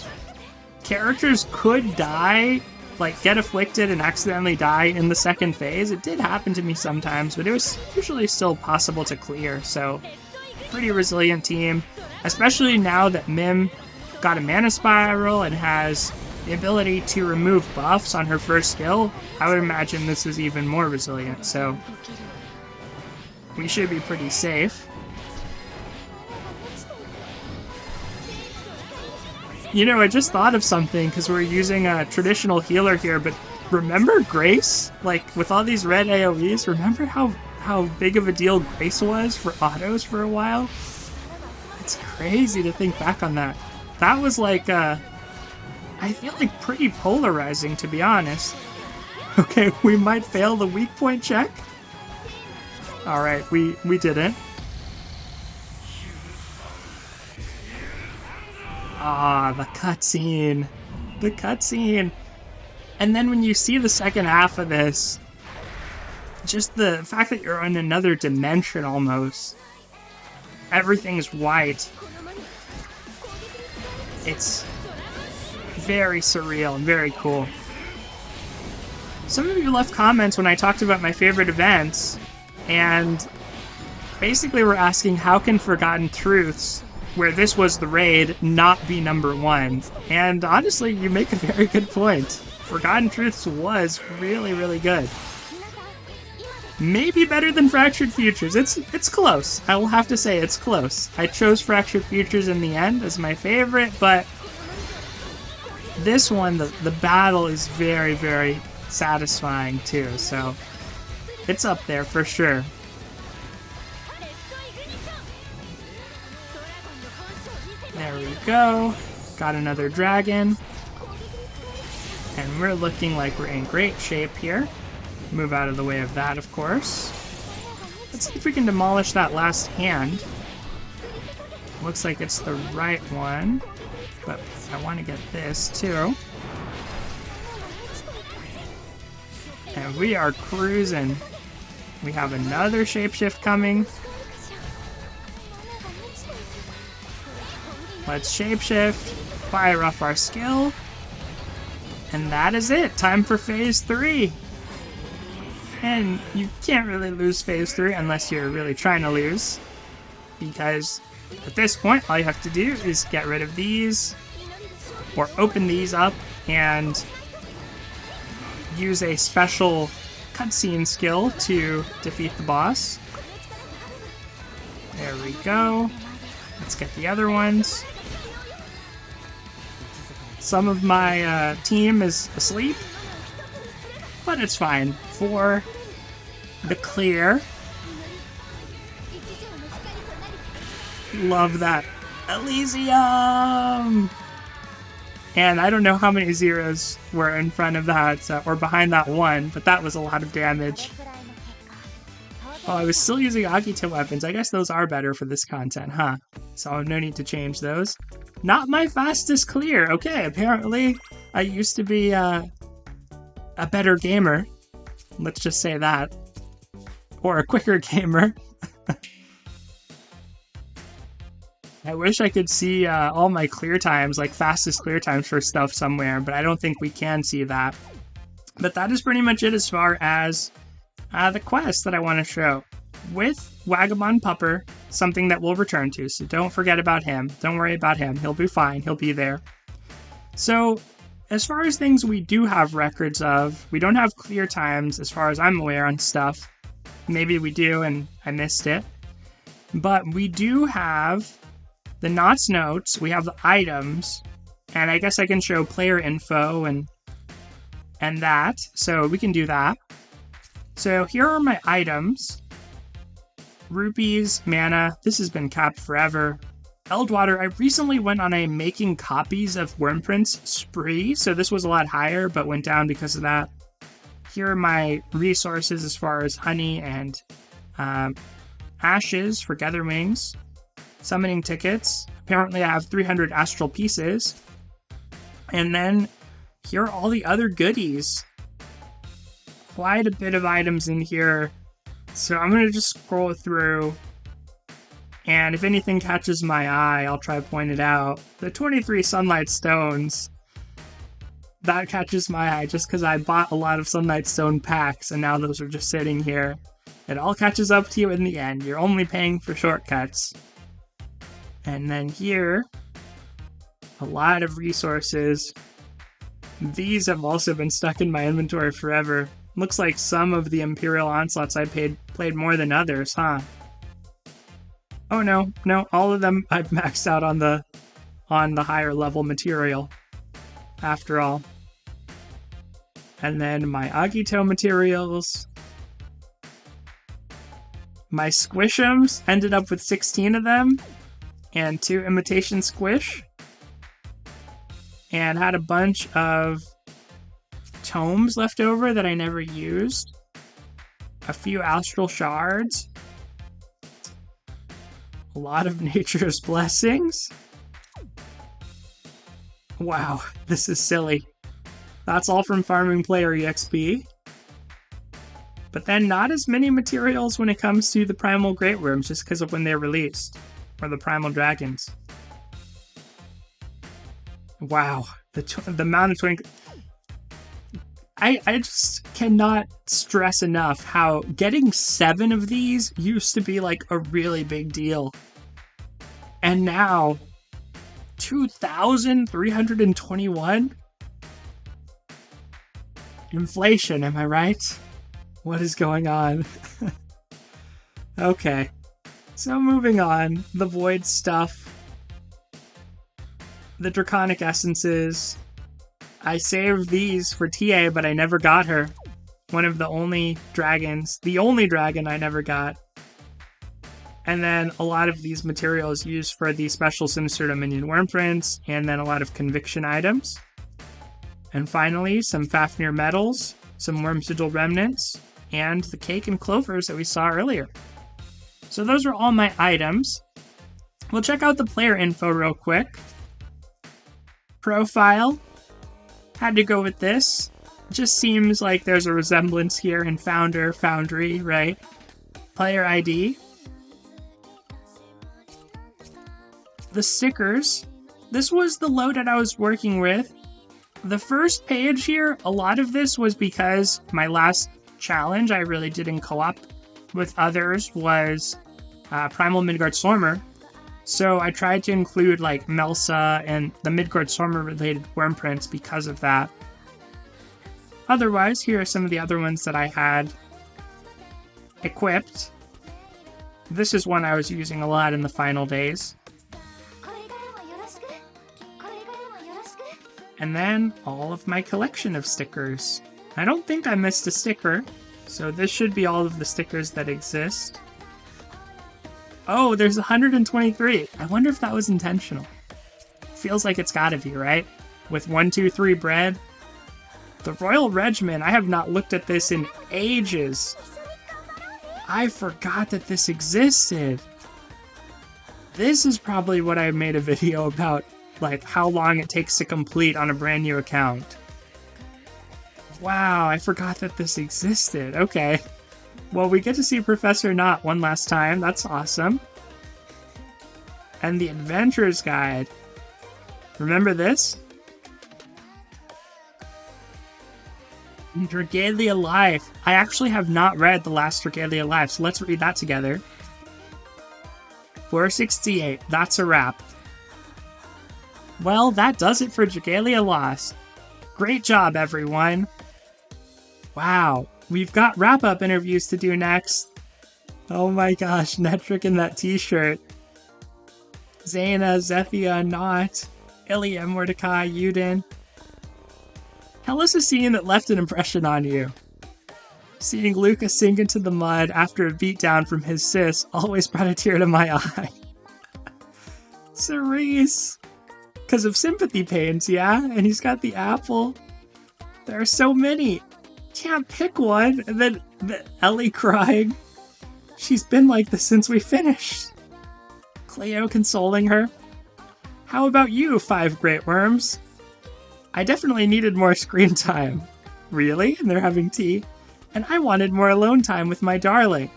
S1: characters could die, like, get afflicted and accidentally die in the second phase. It did happen to me sometimes, but it was usually still possible to clear, so pretty resilient team, especially now that Mim got a mana spiral and has the ability to remove buffs on her first skill, I would imagine this is even more resilient, so we should be pretty safe. You know, I just thought of something because we're using a traditional healer here, but remember Grace? Like, with all these red AoEs, remember how big of a deal Grace was for autos for a while? It's crazy to think back on that. That was like, I feel like pretty polarizing, to be honest. Okay, we might fail the weak point check. Alright, we didn't. Ah, the cutscene. The cutscene. And then when you see the second half of this, just the fact that you're in another dimension almost. Everything's white. It's very surreal and very cool. Some of you left comments when I talked about my favorite events, and basically were asking how can Forgotten Truths, where this was the raid, not be #1? And honestly, you make a very good point. Forgotten Truths was really, really good. Maybe better than Fractured Futures. It's close. I will have to say it's close. I chose Fractured Futures in the end as my favorite, but this one, the battle is very, very satisfying too, so it's up there for sure. There we go. Got another dragon. And we're looking like we're in great shape here. Move out of the way of that, of course. Let's see if we can demolish that last hand. Looks like it's the right one, but I want to get this too. And we are cruising. We have another shapeshift coming. Let's shapeshift, fire off our skill, and that is it. Time for phase 3. And you can't really lose phase 3 unless you're really trying to lose, because at this point all you have to do is get rid of these, or open these up and use a special cutscene skill to defeat the boss. There we go. Let's get the other ones. Some of my team is asleep, but it's fine. For the clear. Love that. Elysium! And I don't know how many zeros were in front of that, or behind that one, but that was a lot of damage. Oh, I was still using Akita weapons. I guess those are better for this content, huh? So no need to change those. Not my fastest clear. Okay, apparently I used to be a better gamer. Let's just say that. Or a quicker gamer. I wish I could see all my clear times, like fastest clear times for stuff somewhere, but I don't think we can see that. But that is pretty much it as far as the quest that I want to show. With Vagabond Pupper, something that we'll return to, so don't forget about him. Don't worry about him. He'll be fine. He'll be there. So, as far as things we do have records of, we don't have clear times as far as I'm aware on stuff. Maybe we do and I missed it. But we do have the Knots notes, we have the items, and I guess I can show player info and that, so we can do that. So here are my items. Rupees, mana, this has been capped forever. Eldwater, I recently went on a making copies of Wormprints spree, so this was a lot higher, but went down because of that. Here are my resources as far as honey and ashes for Gatherwings. Summoning tickets. Apparently I have 300 astral pieces. And then here are all the other goodies. Quite a bit of items in here. So I'm going to just scroll through. And if anything catches my eye, I'll try to point it out. The 23 Sunlight Stones. That catches my eye just because I bought a lot of Sunlight Stone packs and now those are just sitting here. It all catches up to you in the end. You're only paying for shortcuts. And then here, a lot of resources. These have also been stuck in my inventory forever. Looks like some of the Imperial Onslaughts I played more than others, huh? Oh no, all of them I've maxed out on the higher level material, after all. And then my Agito materials. My Squish'ems ended up with 16 of them, and 2 imitation squish. And had a bunch of tomes left over that I never used. A few astral shards. A lot of nature's blessings. Wow, this is silly. That's all from farming player EXP. But then not as many materials when it comes to the primal great worms, just because of when they're released. Or the primal dragons. Wow, the amount of twinkle. I just cannot stress enough how getting 7 of these used to be like a really big deal. And now, 2,321? Inflation, am I right? What is going on? Okay, so moving on, the void stuff. The draconic essences. I saved these for TA, but I never got her. One of the only dragons. The only dragon I never got. And then a lot of these materials used for the special Sinister Dominion worm prints, and then a lot of conviction items. And finally, some Fafnir medals, some worm sigil remnants, and the cake and clovers that we saw earlier. So those are all my items. We'll check out the player info real quick. Profile. Had to go with this. Just seems like there's a resemblance here in Foundry, right? Player ID. The stickers. This was the loadout I was working with. The first page here, a lot of this was because my last challenge I really did in co-op with others was Primal Midgard Stormer. So I tried to include like Melsa and the Midgard Stormer related worm prints because of that. Otherwise, here are some of the other ones that I had equipped. This is one I was using a lot in the final days. And then all of my collection of stickers. I don't think I missed a sticker, so this should be all of the stickers that exist. Oh, there's 123. I wonder if that was intentional. Feels like it's gotta be, right? With 1, 2, 3 bread. The Royal Regiment, I have not looked at this in ages. I forgot that this existed. This is probably what I made a video about, like how long it takes to complete on a brand new account. Wow, I forgot that this existed. Okay. Well, we get to see Professor Knot one last time. That's awesome. And the Adventurer's Guide. Remember this? Dragalia Life. I actually have not read the last Dragalia Life, so let's read that together. 468. That's a wrap. Well, that does it for Dragalia Lost. Great job, everyone. Wow. We've got wrap-up interviews to do next. Oh my gosh, Netric in that t-shirt. Zaina, Zethia, Knot, Ilya, Mordecai, Yudin. Tell us a scene that left an impression on you. Seeing Lucas sink into the mud after a beatdown from his sis always brought a tear to my eye. Cerise. Because of sympathy pains, yeah? And he's got the apple. There are so many. Can't pick one. And then Ellie crying. She's been like this since we finished. Cleo consoling her. How about you, 5 Great Worms? I definitely needed more screen time. Really? And they're having tea? And I wanted more alone time with my darling.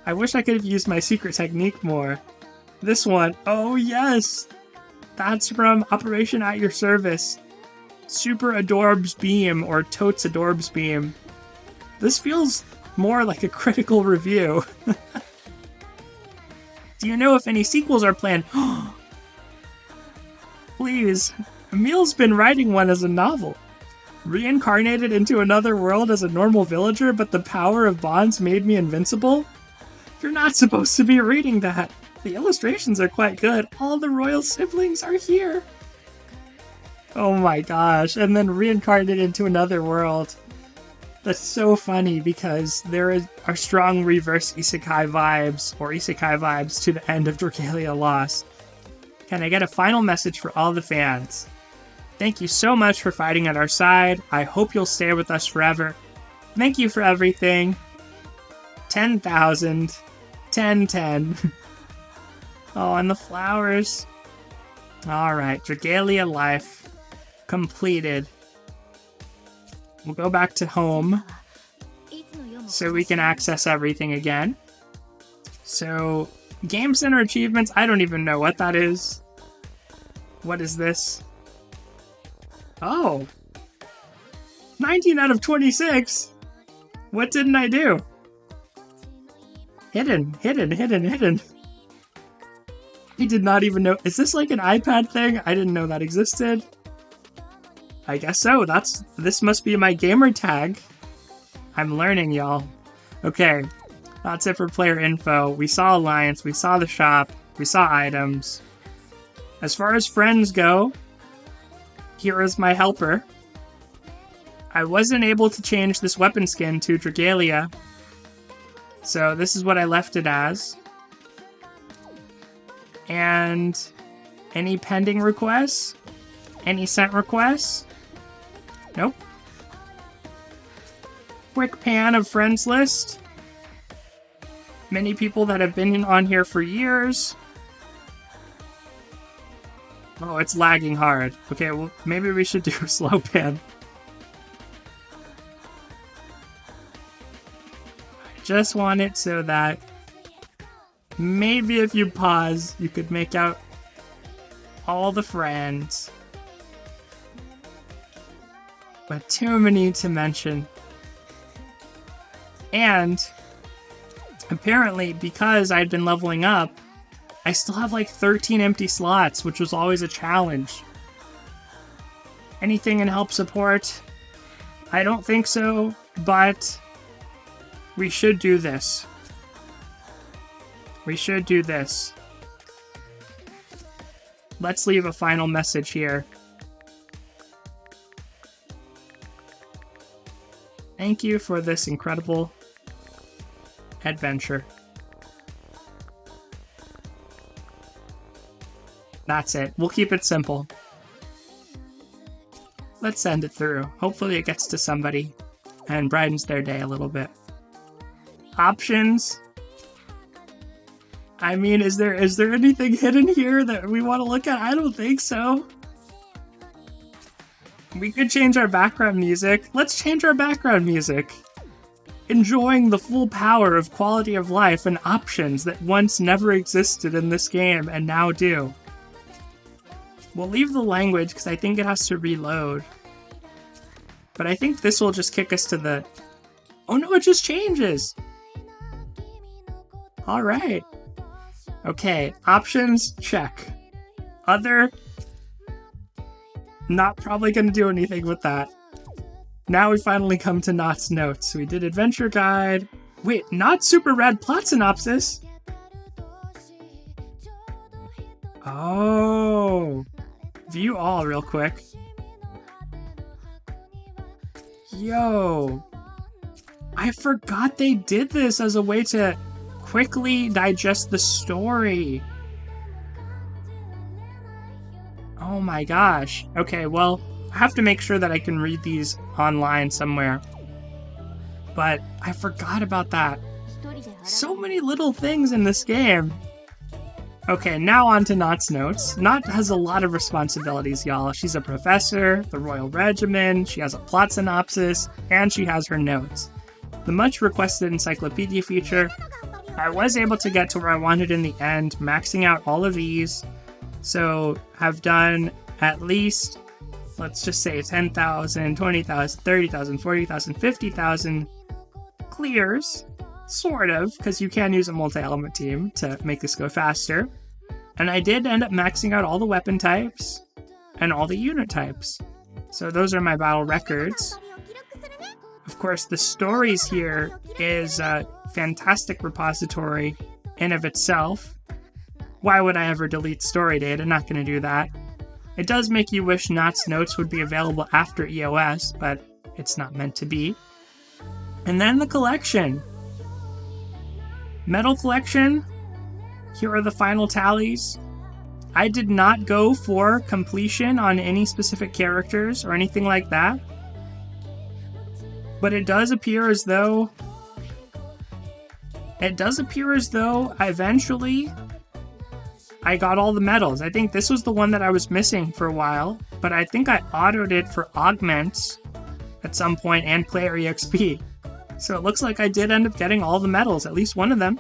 S1: I wish I could have used my secret technique more. This one, oh yes! That's from Operation at Your Service. Super Adorbs Beam, or Totes Adorbs Beam. This feels more like a critical review. Do you know if any sequels are planned? Please. Emil's been writing one as a novel. Reincarnated into another world as a normal villager, but the power of bonds made me invincible? You're not supposed to be reading that. The illustrations are quite good. All the royal siblings are here. Oh my gosh. And then reincarnated into another world. That's so funny because there are strong reverse isekai vibes, or isekai vibes, to the end of Dragalia Lost. Can I get a final message for all the fans? Thank you so much for fighting at our side. I hope you'll stay with us forever. Thank you for everything. 10,000. 10. Oh, and the flowers. Alright, Dragalia life completed. We'll go back to home so we can access everything again. So, Game Center achievements, I don't even know what that is. What is this? Oh! 19 out of 26! What didn't I do? Hidden. I did not even know. Is this like an iPad thing? I didn't know that existed. I guess so. This must be my gamer tag. I'm learning, y'all. Okay, that's it for player info. We saw Alliance, we saw the shop, we saw items. As far as friends go, here is my helper. I wasn't able to change this weapon skin to Dragalia, so this is what I left it as. And any pending requests? Any sent requests? Nope. Quick pan of friends list. Many people that have been on here for years. Oh, it's lagging hard. Okay, well, maybe we should do a slow pan. I just want it so that maybe if you pause, you could make out all the friends. But too many to mention. And apparently, because I'd been leveling up, I still have like 13 empty slots, which was always a challenge. Anything in help support? I don't think so, but we should do this. We should do this. Let's leave a final message here. Thank you for this incredible adventure. That's it. We'll keep it simple. Let's send it through. Hopefully it gets to somebody and brightens their day a little bit. Options. I mean, is there anything hidden here that we want to look at? I don't think so. We could change our background music. Let's change our background music. Enjoying the full power of quality of life and options that once never existed in this game and now do. We'll leave the language because I think it has to reload. But I think this will just kick us to the... Oh no, it just changes! Alright. Okay, options, check. Other... Not probably going to do anything with that. Now we finally come to Knott's notes. We did Adventure Guide. Wait, not super rad plot synopsis? Oh. View all real quick. Yo. I forgot they did this as a way to quickly digest the story. Oh my gosh. Okay, well, I have to make sure that I can read these online somewhere. But I forgot about that. So many little things in this game. Okay, now on to Knott's notes. Knott has a lot of responsibilities, y'all. She's a professor, the Royal Regimen, she has a plot synopsis, and she has her notes. The much requested encyclopedia feature. I was able to get to where I wanted in the end, maxing out all of these. So, have done at least, let's just say 10,000, 20,000, 30,000, 40,000, 50,000 clears. Sort of, because you can use a multi-element team to make this go faster. And I did end up maxing out all the weapon types and all the unit types. So those are my battle records. Of course, the stories here is a fantastic repository in of itself. Why would I ever delete story data? Not going to do that. It does make you wish Knott's notes would be available after EOS, but it's not meant to be. And then the collection. Medal collection. Here are the final tallies. I did not go for completion on any specific characters or anything like that. But it does appear as though eventually I got all the medals. I think this was the one that I was missing for a while, but I think I autoed it for augments at some point and player EXP. So it looks like I did end up getting all the medals, at least one of them.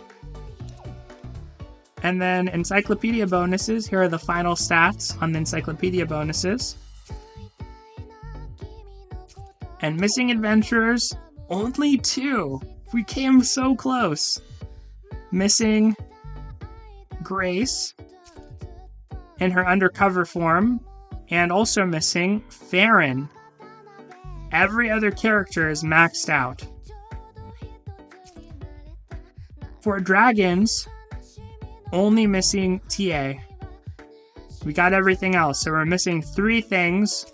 S1: And then encyclopedia bonuses. Here are the final stats on the encyclopedia bonuses. And missing adventurers, only 2. We came so close. Missing Grace in her undercover form, and also missing Farron. Every other character is maxed out. For dragons, only missing TA. We got everything else, so we're missing 3 things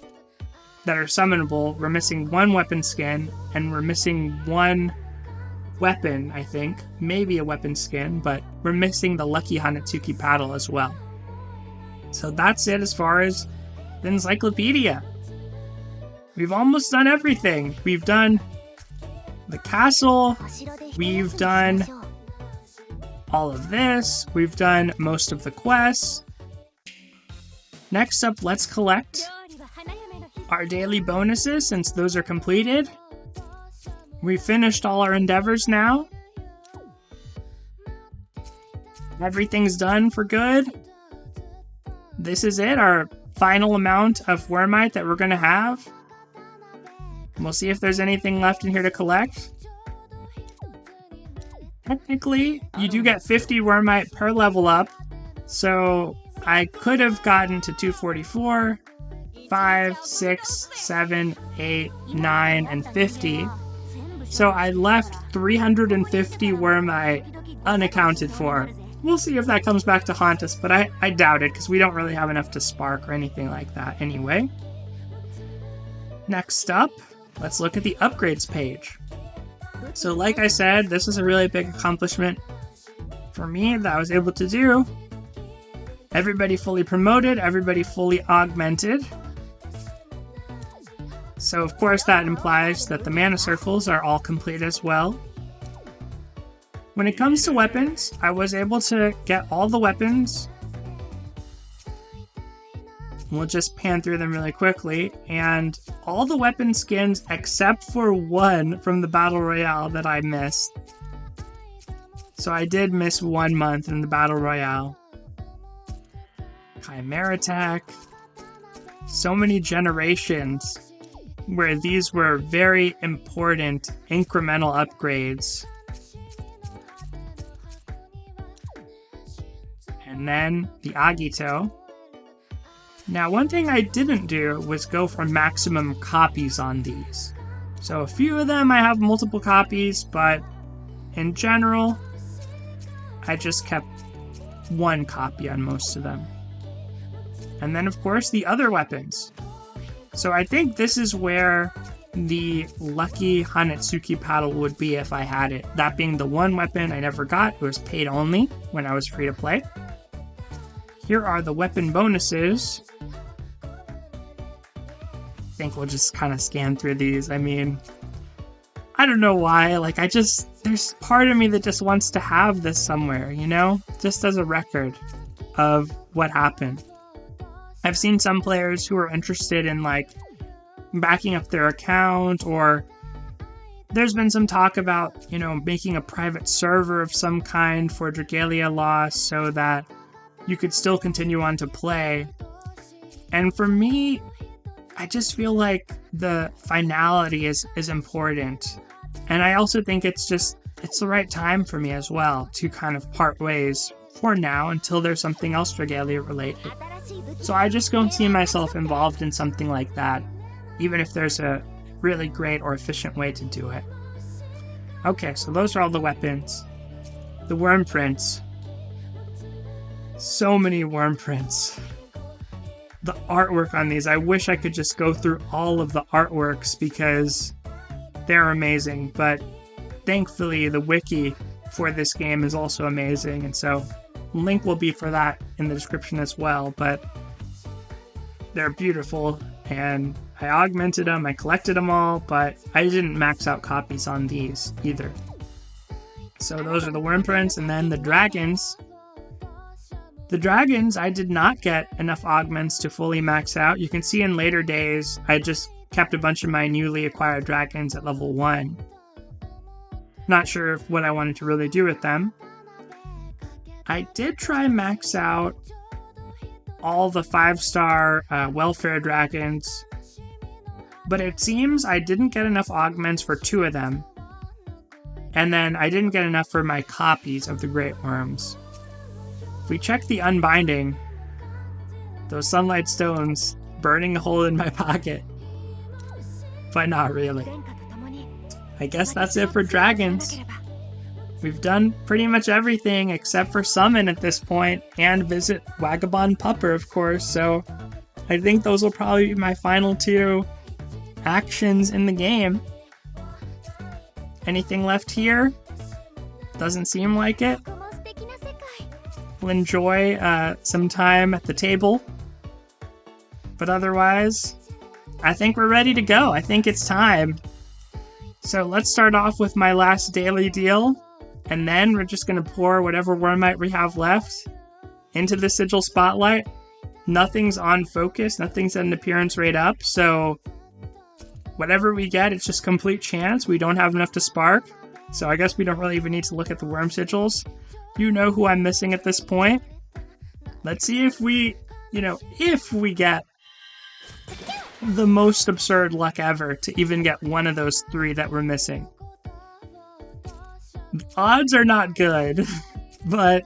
S1: that are summonable. We're missing 1 weapon skin, and we're missing 1 weapon, I think. Maybe a weapon skin, but we're missing the Lucky Hanatsuki paddle as well. So that's it as far as the encyclopedia. We've almost done everything. We've done the castle, we've done all of this, we've done most of the quests. Next up, let's collect our daily bonuses, since those are completed. We finished all our endeavors now. Everything's done for good. This is it, our final amount of Wormite that we're going to have. We'll see if there's anything left in here to collect. Technically, you do get 50 Wormite per level up, so I could have gotten to 244, 5, 6, 7, 8, 9, and 50. So I left 350 Wormite unaccounted for. We'll see if that comes back to haunt us, but I doubt it, because we don't really have enough to spark or anything like that anyway. Next up, let's look at the upgrades page. So like I said, this is a really big accomplishment for me that I was able to do. Everybody fully promoted, everybody fully augmented. So of course that implies that the mana circles are all complete as well. When it comes to weapons, I was able to get all the weapons. We'll just pan through them really quickly, and all the weapon skins except for 1 from the Battle Royale that I missed. So I did miss 1 month in the Battle Royale. Chimera Attack. So many generations where these were very important incremental upgrades. And then the Agito. Now, one thing I didn't do was go for maximum copies on these. So a few of them I have multiple copies, but in general, I just kept 1 copy on most of them. And then, of course, the other weapons. So I think this is where the Lucky Hanatsuki paddle would be if I had it. That being the 1 weapon I never got. It was paid only when I was free to play. Here are the weapon bonuses. I think we'll just kind of scan through these. I mean, I don't know why. Like, there's part of me that just wants to have this somewhere, you know? Just as a record of what happened. I've seen some players who are interested in, like, backing up their account, or there's been some talk about, you know, making a private server of some kind for Dragalia Lost so that you could still continue on to play. And for me, I just feel like the finality is important. And I also think it's the right time for me as well to kind of part ways for now until there's something else Dragalia related. So I just don't see myself involved in something like that even if there's a really great or efficient way to do it. Okay, so those are all the weapons. The worm prints. So many worm prints. The artwork on these, I wish I could just go through all of the artworks because they're amazing, but thankfully the wiki for this game is also amazing, and so link will be for that in the description as well, but they're beautiful, and I augmented them, I collected them all, but I didn't max out copies on these either. So those are the worm prints, and then the dragons. The dragons, I did not get enough augments to fully max out. You can see in later days, I just kept a bunch of my newly acquired dragons at level 1. Not sure what I wanted to really do with them. I did try max out all the 5-star welfare dragons, but it seems I didn't get enough augments for 2 of them. And then I didn't get enough for my copies of the Great Worms. If we check the unbinding, those sunlight stones burning a hole in my pocket. But not really. I guess that's it for dragons. We've done pretty much everything except for summon at this point, and visit Vagabond Pupper, of course, so I think those will probably be my final 2 actions in the game. Anything left here? Doesn't seem like it. We'll enjoy some time at the table. But otherwise, I think we're ready to go. I think it's time. So let's start off with my last daily deal, and then we're just going to pour whatever Wormite we have left into the Sigil Spotlight. Nothing's on focus, nothing's at an appearance rate up, so whatever we get, it's just complete chance. We don't have enough to spark, so I guess we don't really even need to look at the Worm Sigils. You know who I'm missing at this point. Let's see if we, if we get the most absurd luck ever to even get one of those 3 that we're missing. The odds are not good, but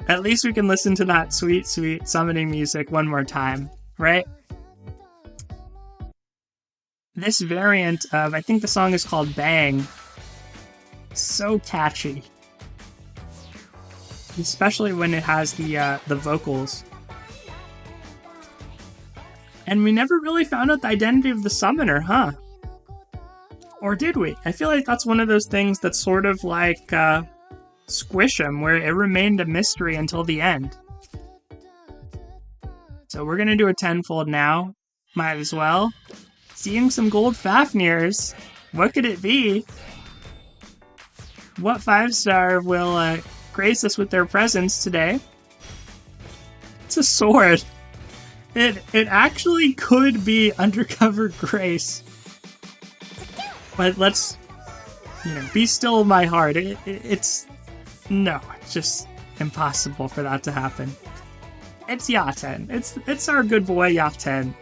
S1: at least we can listen to that sweet, sweet summoning music one more time, right? This variant of, I think the song is called Bang, so catchy. Especially when it has the vocals. And we never really found out the identity of the summoner, huh? Or did we? I feel like that's one of those things that's sort of like Squish 'em, where it remained a mystery until the end. So we're gonna do a tenfold now. Might as well. Seeing some gold Fafnirs. What could it be? What 5-star will grace us with their presence today? It's a sword. It actually could be Undercover Grace. But let's, be still my heart. It's just impossible for that to happen. It's Yaten. It's our good boy Yaten,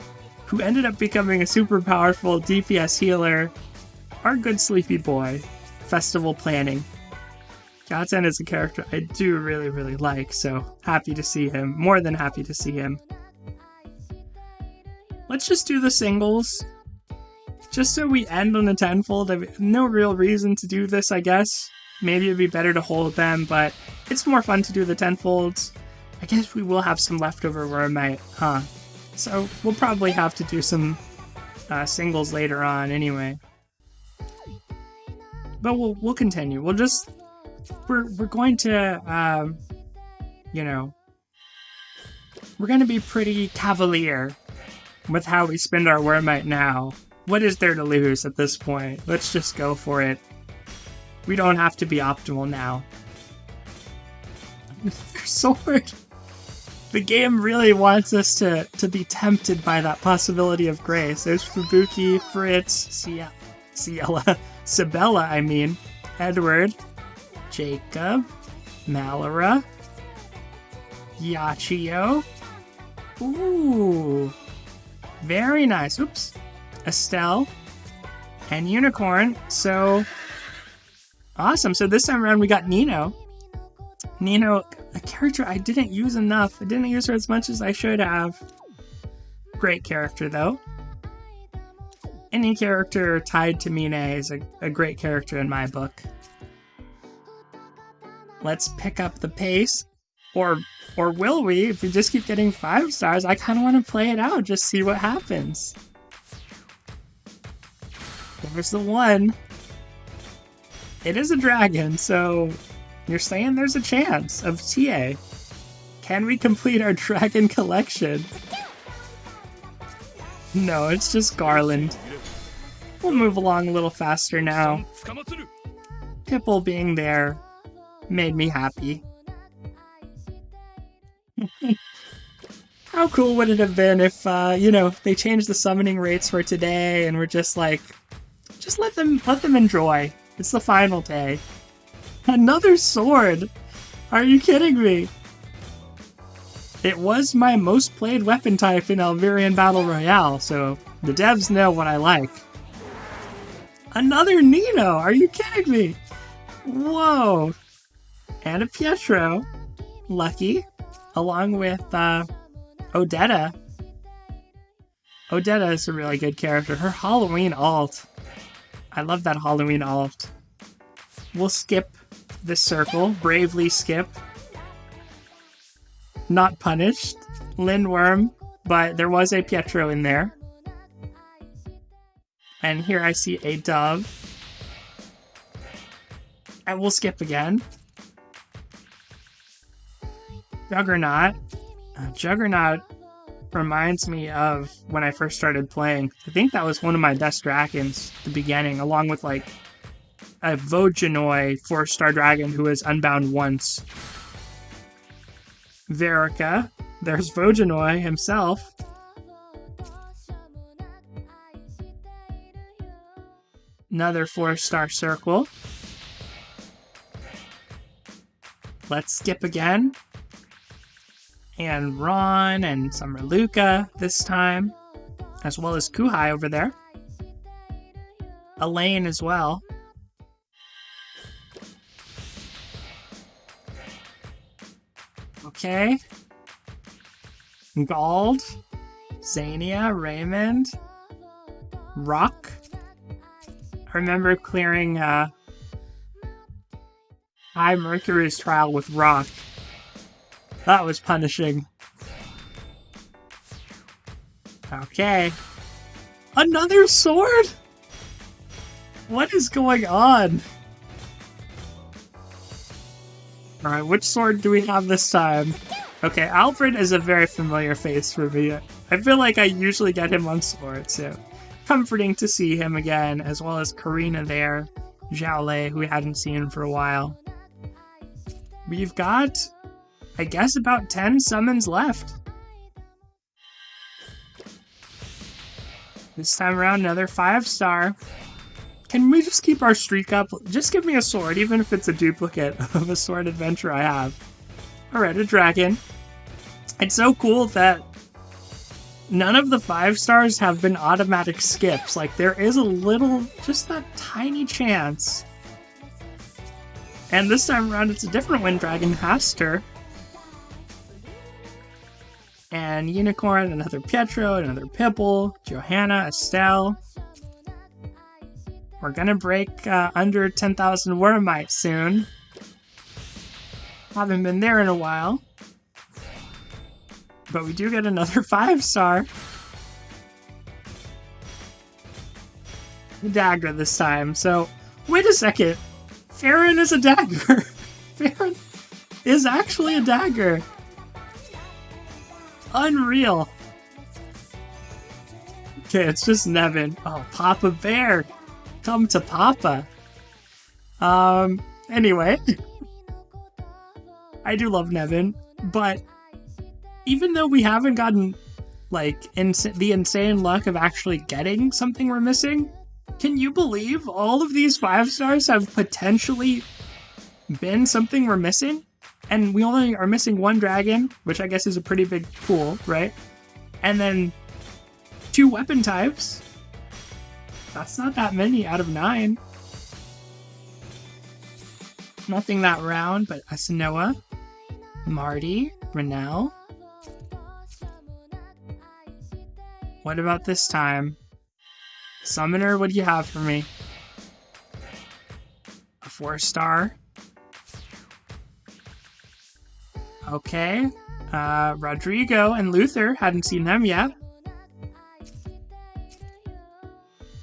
S1: who ended up becoming a super powerful DPS healer. Our good sleepy boy. Festival planning. Yaten is a character I do really, really like, so happy to see him. More than happy to see him. Let's just do the singles. Just so we end on a tenfold. I have no real reason to do this, I guess. Maybe it'd be better to hold them, but it's more fun to do the tenfolds. I guess we will have some leftover Wormite, huh? So we'll probably have to do some singles later on anyway. But we'll continue. We're going to, we're going to be pretty cavalier with how we spend our Wormite now. What is there to lose at this point? Let's just go for it. We don't have to be optimal now. Sword. The game really wants us to be tempted by that possibility of grace. There's Fubuki, Fritz, Sibella, Edward, Jacob, Malara, Yachio. Ooh. Very nice. Oops. Estelle. And Unicorn. So awesome. So this time around we got Nino. Nino, a character I didn't use enough. I didn't use her as much as I should have. Great character though. Any character tied to Mine is a great character in my book. Let's pick up the pace. Or will we? If we just keep getting 5 stars, I kind of want to play it out, just see what happens. There's the 1. It is a dragon, so you're saying there's a chance of TA. Can we complete our dragon collection? No, it's just Garland. We'll move along a little faster now. Pipple being there made me happy. How cool would it have been if, they changed the summoning rates for today and we're just like, just let them enjoy. It's the final day. Another sword! Are you kidding me? It was my most played weapon type in Elvirian Battle Royale, so the devs know what I like. Another Nino! Are you kidding me? Whoa! And a Pietro. Lucky. Along with Odetta. Odetta is a really good character. Her Halloween alt. I love that Halloween alt. We'll skip this circle. Bravely skip. Not punished. Lindworm. But there was a Pietro in there. And here I see a dove. And we'll skip again. Juggernaut. Juggernaut reminds me of when I first started playing. I think that was one of my best dragons at the beginning, along with like a Vojanoi 4-star dragon who is unbound once. Verica. There's Vojanoi himself. Another 4-star circle. Let's skip again. And Ron and some Reluca this time, as well as Kuhai over there. Elaine as well. Okay. Gald, Zania, Raymond, Rock. I remember clearing High Mercury's trial with Rock. That was punishing. Okay. Another sword? What is going on? Alright, which sword do we have this time? Okay, Alfred is a very familiar face for me. I feel like I usually get him on sword, so comforting to see him again, as well as Karina there, Xiaolei, who we hadn't seen for a while. We've got, I guess, about 10 summons left. This time around, another 5-star. Can we just keep our streak up? Just give me a sword, even if it's a duplicate of a sword adventure I have. Alright, a dragon. It's so cool that none of the 5-stars have been automatic skips. Like, there is a little, just that tiny chance. And this time around, it's a different Wind Dragon, Haster. And Unicorn, another Pietro, another Pipple, Johanna, Estelle. We're gonna break under 10,000 Wormite soon. Haven't been there in a while. But we do get another 5-star. Dagger this time. So, wait a second. Farron is a dagger. Farron is actually a dagger. Unreal. Okay, it's just Nevin. Oh, Papa Bear. Come to Papa. Anyway. I do love Nevin, but even though we haven't gotten, like, the insane luck of actually getting something we're missing, can you believe all of these 5-stars have potentially been something we're missing? And we only are missing 1 dragon, which I guess is a pretty big pool, right? And then 2 weapon types. That's not that many out of 9. Nothing that round, but Asanoa, Marty, Renelle. What about this time? Summoner, what do you have for me? A 4-star. Okay. Rodrigo and Luther, hadn't seen them yet.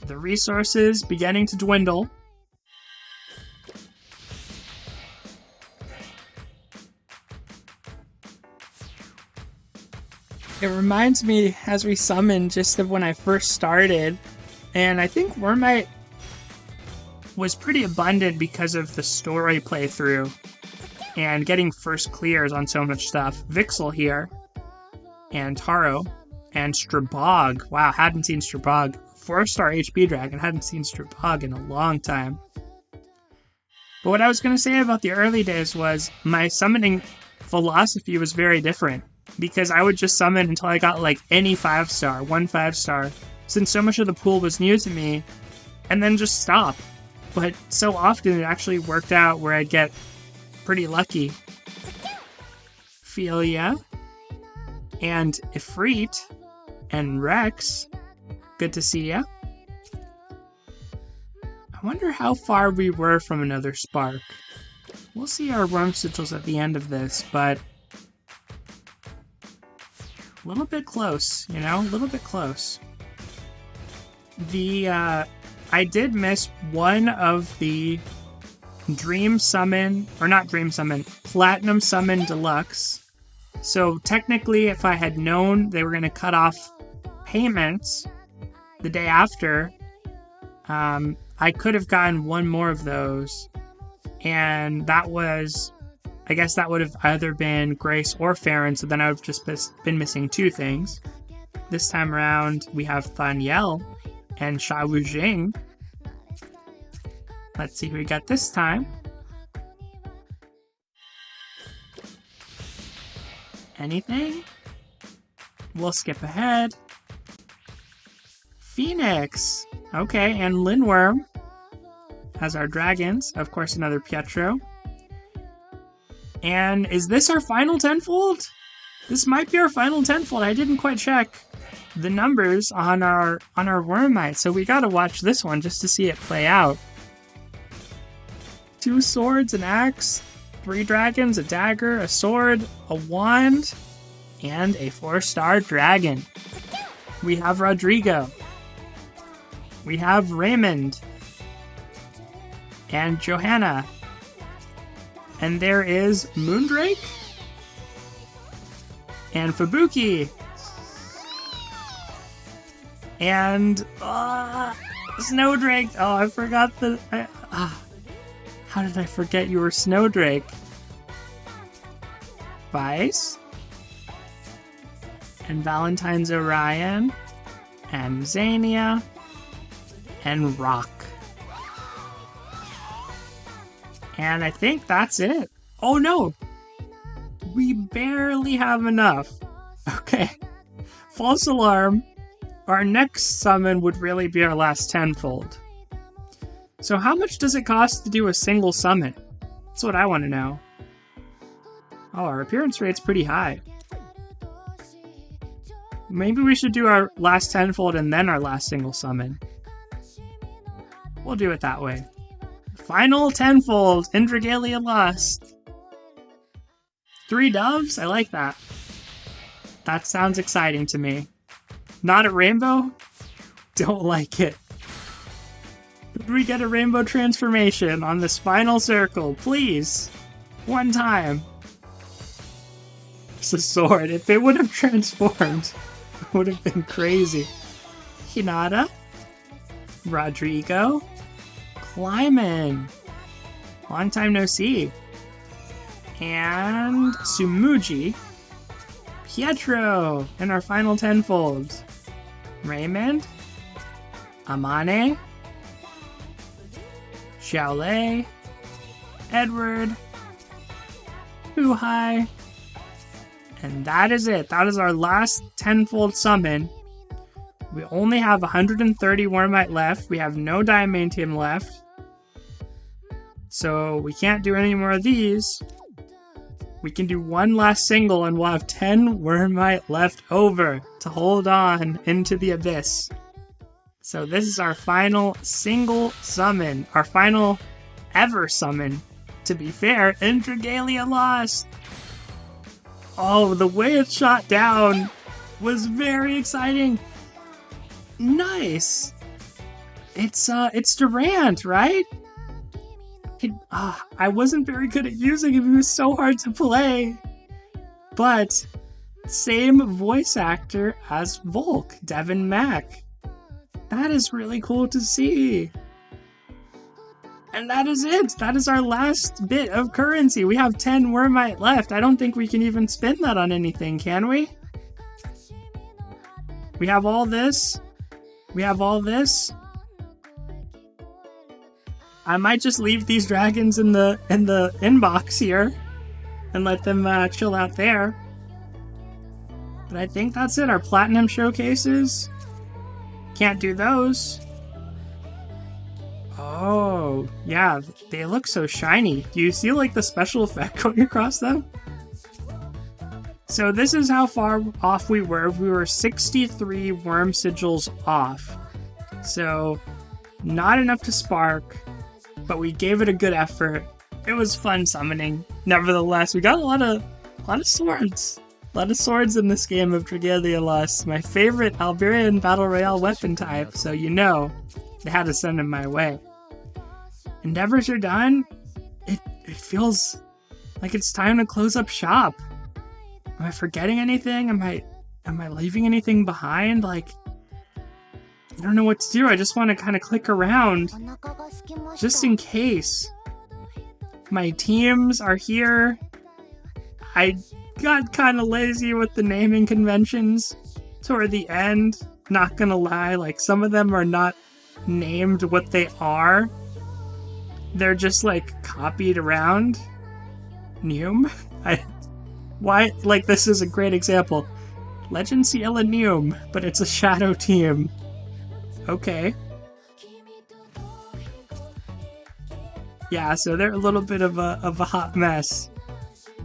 S1: The resources beginning to dwindle. It reminds me, as we summon, just of when I first started. And I think Wormite was pretty abundant because of the story playthrough and getting first clears on so much stuff. Vixel here, and Taro, and Strabog. Wow, hadn't seen Strabog. 4-star HP dragon, hadn't seen Strabog in a long time. But what I was going to say about the early days was my summoning philosophy was very different, because I would just summon until I got like any 5-star, one 5-star, since so much of the pool was new to me, and then just stop. But so often it actually worked out where I'd get pretty lucky. Philia, and Ifrit, and Rex, good to see ya. I wonder how far we were from another spark. We'll see our worm sigils at the end of this, but a little bit close, you know, a little bit close. I did miss one of the Dream Summon, or not Dream Summon, Platinum Summon Deluxe. So technically, if I had known they were going to cut off payments the day after, I could have gotten one more of those. And that was, I guess that would have either been Grace or Farron, so then I would have just been missing 2 things. This time around, we have Thaniel and Sha Wujing. Let's see who we got this time. Anything? We'll skip ahead. Phoenix! Okay, and Lindworm as our dragons. Of course, another Pietro. And is this our final tenfold? This might be our final tenfold. I didn't quite check the numbers on our Wormite, so we gotta watch this one just to see it play out. 2 swords, an axe, 3 dragons, a dagger, a sword, a wand, and a 4-star dragon. We have Rodrigo. We have Raymond. And Johanna. And there is Moondrake. And Fubuki. And Snowdrake. Oh, I forgot the... how did I forget you were Snowdrake? Vice. And Valentine's Orion. And Zania. And Rock. And I think that's it. Oh no! We barely have enough. Okay. False alarm. Our next summon would really be our last tenfold. So how much does it cost to do a single summon? That's what I want to know. Oh, our appearance rate's pretty high. Maybe we should do our last tenfold and then our last single summon. We'll do it that way. Final tenfold in Dragalia Lost. 3 doves? I like that. That sounds exciting to me. Not a rainbow? Don't like it. Could we get a rainbow transformation on this final circle, please? One time. It's a sword. If it would have transformed, it would have been crazy. Hinata. Rodrigo. Kleiman. Long time no see. And Sumuji. Pietro in our final tenfold. Raymond. Amane. Xiaolei. Edward. Huhai. And that is it. That is our last tenfold summon. We only have 130 Wormite left. We have no Diamantium left. So we can't do any more of these. We can do one last single and we'll have 10 Wormite left over to hold on into the abyss. So this is our final single summon, our final ever summon, to be fair, in Dragalia Lost. Oh, the way it shot down was very exciting. Nice. It's Durant, right? I wasn't very good at using him. He was so hard to play. But same voice actor as Volk, Devin Mack. That is really cool to see. And that is it. That is our last bit of currency. We have 10 Wormite left. I don't think we can even spend that on anything, can we? We have all this. We have all this. I might just leave these dragons in the inbox here and let them chill out there. But I think that's it. Our platinum showcases. Can't do those. Oh, yeah, they look so shiny. Do you see like the special effect going across them? So this is how far off we were. We were 63 worm sigils off. So not enough to spark, but we gave it a good effort. It was fun summoning. Nevertheless, we got a lot of swords. A lot of swords in this game of Dragalia Lost. My favorite Alberian Battle Royale weapon type, so you know they had to send them my way. Endeavors are done. It feels like it's time to close up shop. Am I forgetting anything? Am I leaving anything behind? Like, I don't know what to do. I just want to kind of click around just in case. My teams are here. I got kind of lazy with the naming conventions toward the end. Not gonna lie, like some of them are not named what they are. They're just like copied around. Neum? Why? Like this is a great example. Legend Ciela Neum, but it's a shadow team. Okay. Yeah, so they're a little bit of a hot mess.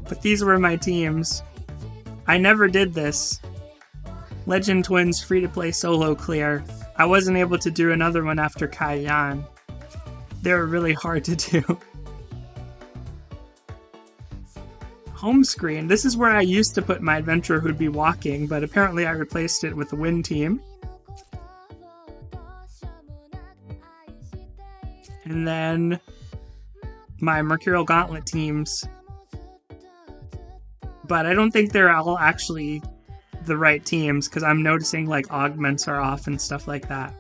S1: But these were my teams. I never did this. Legend Twins free-to-play solo clear. I wasn't able to do another one after Kaiyan. They were really hard to do. Home screen. This is where I used to put my adventurer who'd be walking, but apparently I replaced it with the wind team. And then my Mercurial Gauntlet teams. But I don't think they're all actually the right teams, because I'm noticing like augments are off and stuff like that.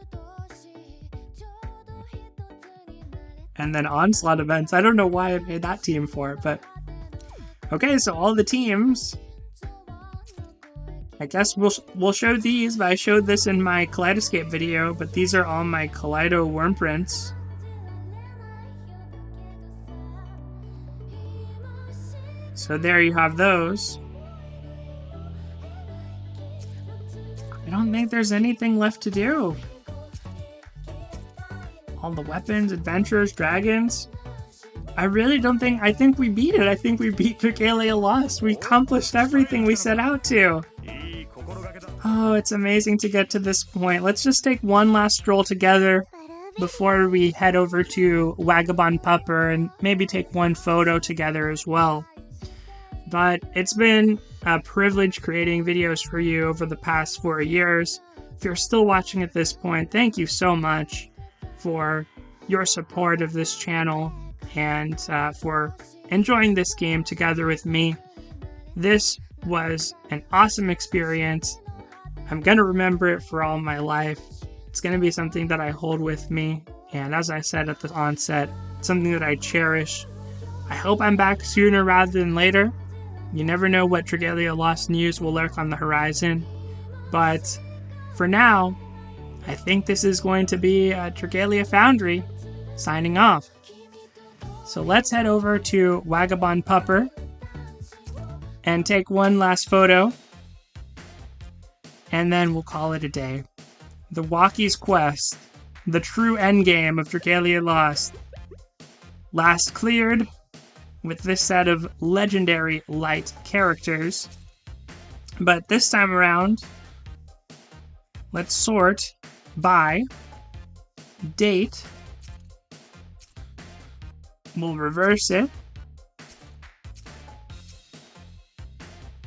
S1: And then Onslaught events. I don't know why I made that team for it, but... Okay, so all the teams. I guess we'll show these, but I showed this in my Kaleidoscape video, but these are all my Kaleido worm prints. So there you have those. I don't think there's anything left to do. All the weapons, adventures, dragons. I really don't think... I think we beat it. I think we beat Dragalia Lost. We accomplished everything we set out to. Oh, it's amazing to get to this point. Let's just take one last stroll together before we head over to Vagabond Pupper and maybe take one photo together as well. But it's been a privilege creating videos for you over the past 4 years. If you're still watching at this point, thank you so much for your support of this channel and for enjoying this game together with me. This was an awesome experience. I'm going to remember it for all my life. It's going to be something that I hold with me. And as I said at the onset, something that I cherish. I hope I'm back sooner rather than later. You never know what Dragalia Lost news will lurk on the horizon. But for now, I think this is going to be Dragalia Foundry signing off. So let's head over to Vagabond Pupper and take one last photo. And then we'll call it a day. The Walkie's Quest, the true endgame of Dragalia Lost. Last cleared with this set of legendary light characters. But this time around, let's sort by date. We'll reverse it.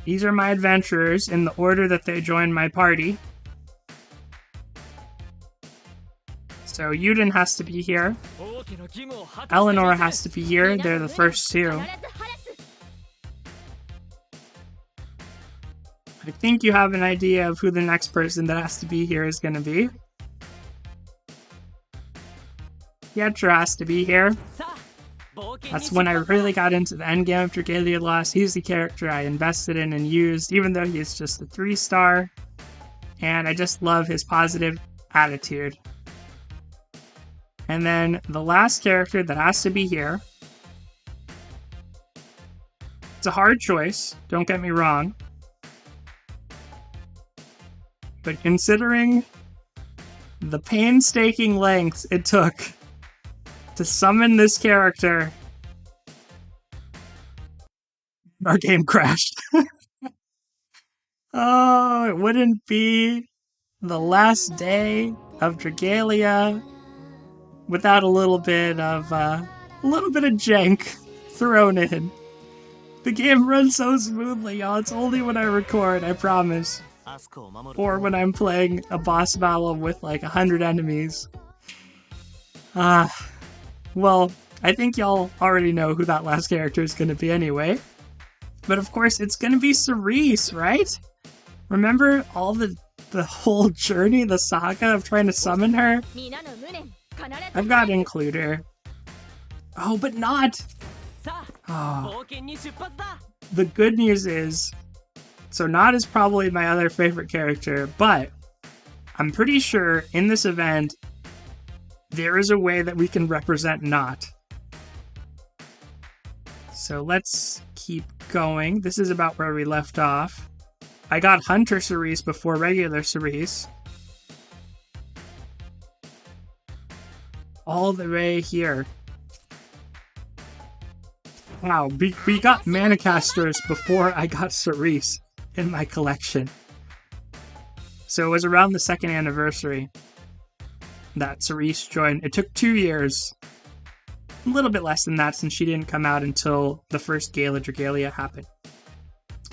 S1: These are my adventurers in the order that they joined my party. So Yuden has to be here. Eleanor has to be here. They're the first two. I think you have an idea of who the next person that has to be here is going to be. Pietro has to be here. That's when I really got into the endgame of Dragalia Lost. He's the character I invested in and used, even though he's just a 3-star. And I just love his positive attitude. And then the last character that has to be here. It's a hard choice, don't get me wrong. But considering the painstaking lengths it took to summon this character, our game crashed. Oh, it wouldn't be the last day of Dragalia without a little bit of jank thrown in. The game runs so smoothly, y'all. It's only when I record, I promise. Or when I'm playing a boss battle with like 100 enemies. Well, I think y'all already know who that last character is going to be anyway. But of course, it's going to be Cerise, right? Remember all the whole journey, the saga of trying to summon her? I've got to include her. Oh, but not! Oh. The good news is, so Nod is probably my other favorite character, but I'm pretty sure in this event, there is a way that we can represent Not. So let's keep going. This is about where we left off. I got Hunter Cerise before regular Cerise. All the way here. Wow, we got Manacasters before I got Cerise in my collection. So it was around the 2nd anniversary that Cerise joined. It took 2 years. A little bit less than that since she didn't come out until the first Gala Dragalia happened.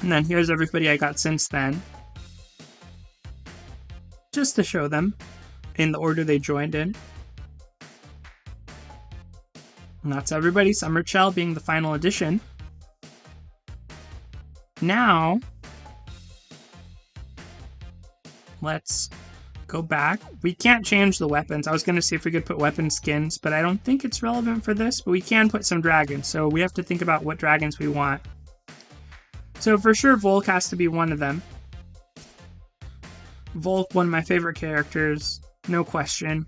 S1: And then here's everybody I got since then. Just to show them in the order they joined in. And that's everybody, Summer Chell being the final edition. Now, let's go back. We can't change the weapons. I was going to see if we could put weapon skins, but I don't think it's relevant for this, but we can put some dragons, so we have to think about what dragons we want. So for sure, Volk has to be one of them. Volk, one of my favorite characters, no question.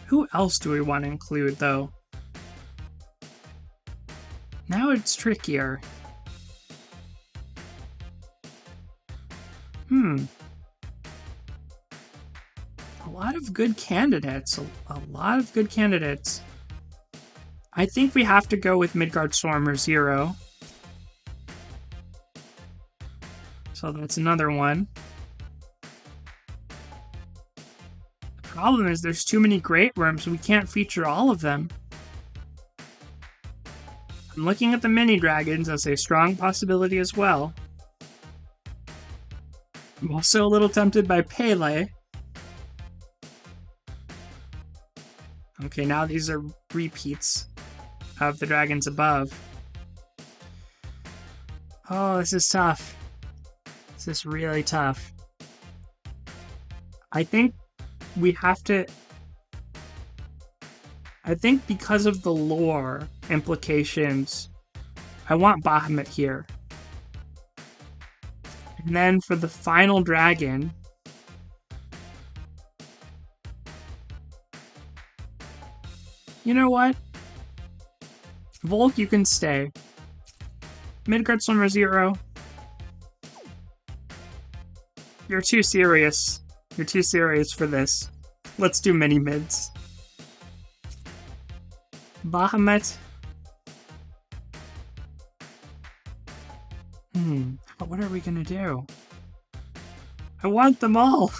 S1: Who else do we want to include, though? Now it's trickier. A lot of good candidates. A lot of good candidates. I think we have to go with Midgard Stormer 0. So that's another one. The problem is there's too many Great Worms, we can't feature all of them. I'm looking at the mini dragons as a strong possibility as well. I'm also a little tempted by Pele. Okay, now these are repeats of the dragons above. Oh, this is tough. This is really tough. I think we have to... I think because of the lore implications, I want Bahamut here. And then for the final dragon, you know what? Volk, you can stay. Midgard Swimmer 0. You're too serious. You're too serious for this. Let's do mini mids. Bahamut. What are we gonna do? I want them all!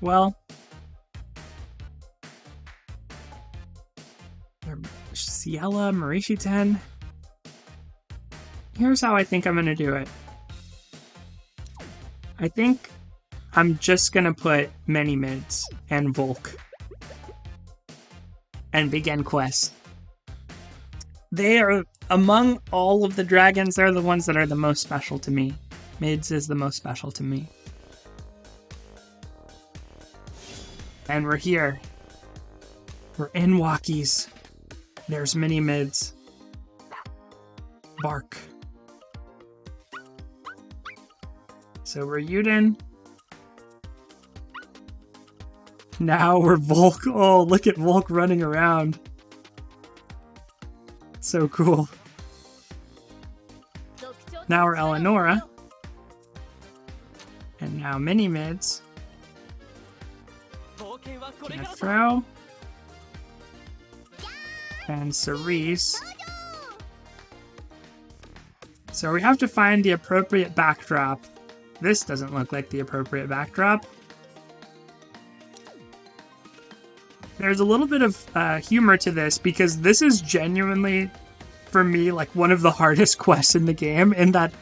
S1: well. Ciela, Marishiten. Here's how I think I'm going to do it. I think I'm just going to put many mids and Volk and begin quest. They are, among all of the dragons, they're the ones that are the most special to me. Mids is the most special to me. And we're here. We're in Walkies. There's mini mids. Bark. So we're Yuden. Now we're Volk. Oh, look at Volk running around. So cool. Now we're Eleonora. And now mini mids. Gonna throw. And Cerise. So we have to find the appropriate backdrop. This doesn't look like the appropriate backdrop. There's a little bit of humor to this because this is genuinely, for me, like one of the hardest quests in the game, in that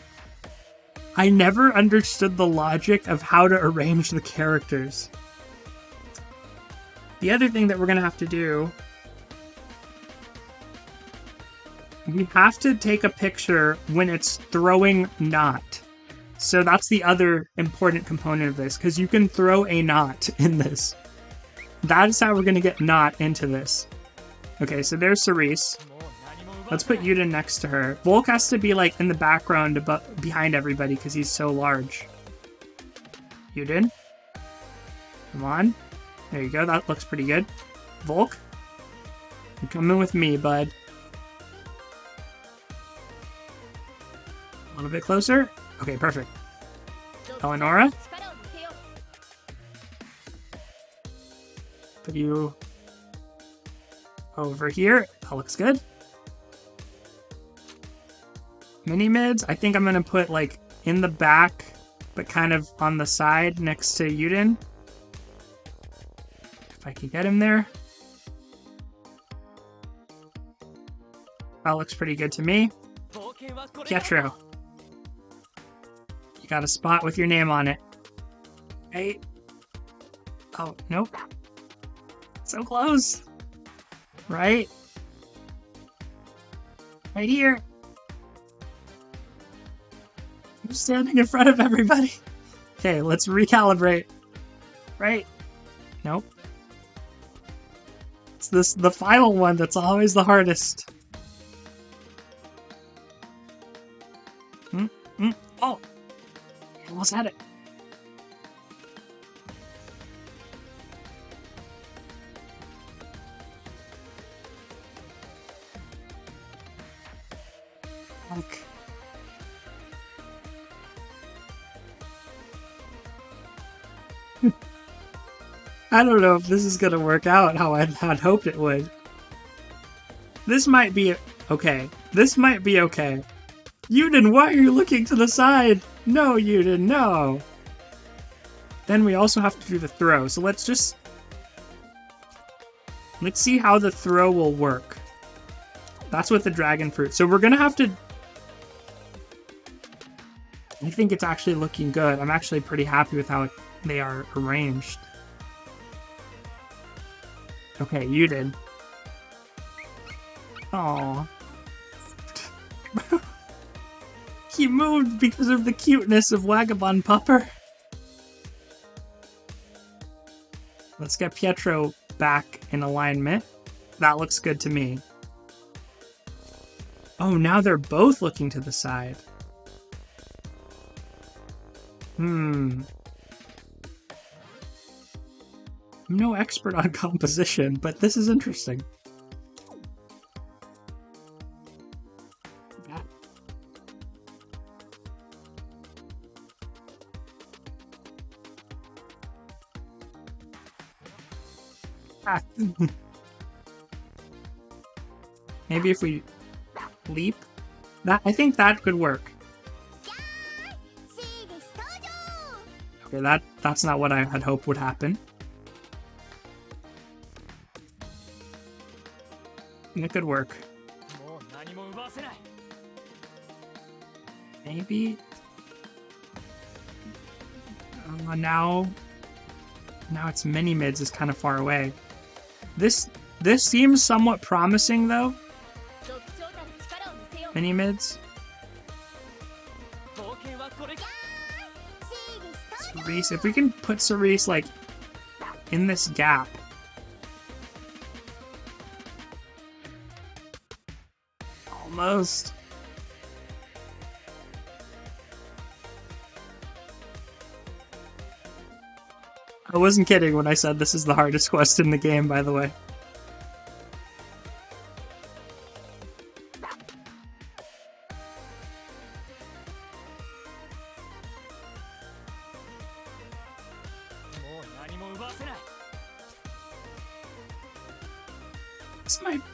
S1: I never understood the logic of how to arrange the characters. The other thing that we're going to have to do, we have to take a picture when it's throwing knot. So that's the other important component of this, because you can throw a knot in this. That is how we're going to get knot into this. Okay, so there's Cerise. Let's put Yuden next to her. Volk has to be like in the background behind everybody because he's so large. Yuden. Come on. There you go, that looks pretty good. Volk. You're coming with me, bud. A little bit closer. Okay, perfect. Eleonora. Put you over here. That looks good. Mini mids, I think I'm going to put like in the back, but kind of on the side next to Yuden. If I can get him there. That looks pretty good to me. Pietro. You got a spot with your name on it. Hey. Oh, nope. So close. Right? Right here. I'm standing in front of everybody. Okay, let's recalibrate. Right? Nope. It's the final one that's always the hardest. Oh! I almost had it. Fuck. I don't know if this is gonna work out how I had hoped it would. This might be okay. This might be okay. Yuden, why are you looking to the side? No, Yuden, no. Then we also have to do the throw. So let's see how the throw will work. That's with the dragon fruit. So we're gonna have to. I think it's actually looking good. I'm actually pretty happy with how they are arranged. Okay, Yuden. Aww. He moved because of the cuteness of Vagabond Pupper. Let's get Pietro back in alignment. That looks good to me. Oh, now they're both looking to the side. I'm no expert on composition, but this is interesting. Maybe if we leap? I think that could work. Okay, that's not what I had hoped would happen. It could work. Maybe. Now it's mini mids is kind of far away. This seems somewhat promising though. Mini mids. Cerise, if we can put Cerise like in this gap. Almost. I wasn't kidding when I said this is the hardest quest in the game, by the way.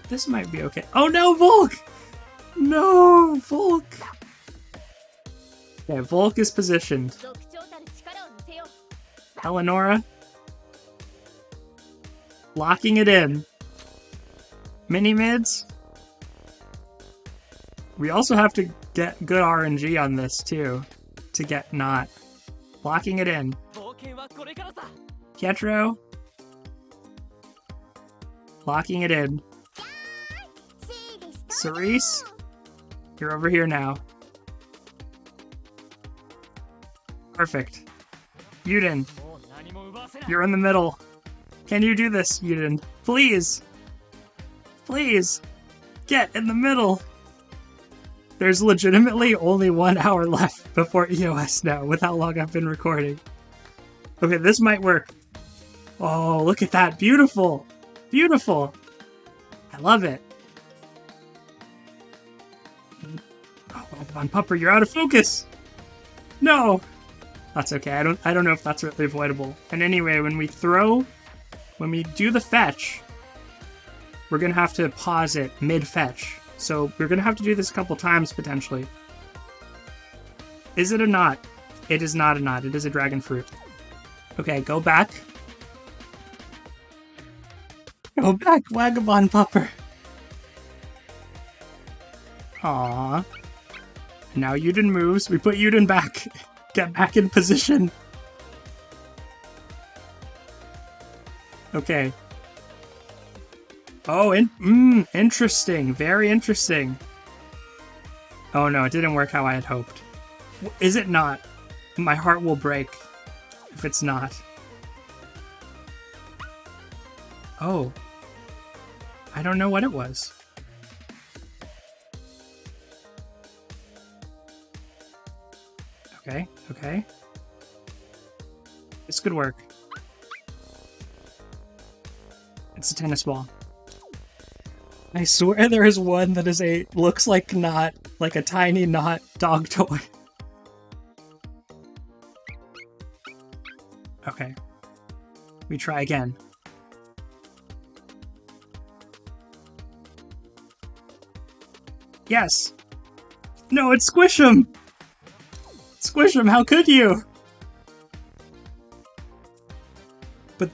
S1: This might be okay. Oh no, Volk! No, Volk! Okay, Volk is positioned. Eleonora. Locking it in. Mini mids. We also have to get good RNG on this too, to get not. Locking it in. Pietro. Locking it in. Cerise, you're over here now. Perfect. Yuden, you're in the middle. Can you do this, Yuden? Please! Please! Get in the middle! There's legitimately only 1 hour left before EOS now, with how long I've been recording. Okay, this might work. Oh, look at that. Beautiful! Beautiful! I love it. Oh, come on, Pupper, you're out of focus! No! That's okay. I don't know if that's really avoidable. And anyway, when we do the fetch, we're gonna have to pause it mid-fetch. So we're gonna have to do this a couple times, potentially. Is it a knot? It is not a knot. It is a dragon fruit. Okay, go back. Go back, Vagabond Pupper. Aww. Now Yuden moves. We put Yuden back. Get back in position. Okay. Oh, interesting. Very interesting. Oh no, it didn't work how I had hoped. Is it not? My heart will break if it's not. Oh. I don't know what it was. Okay, okay. This could work. It's a tennis ball. I swear there is one that is looks like not, like a tiny not dog toy. Okay. We try again. Yes! No, it's Squish 'em! Squish 'em, how could you? But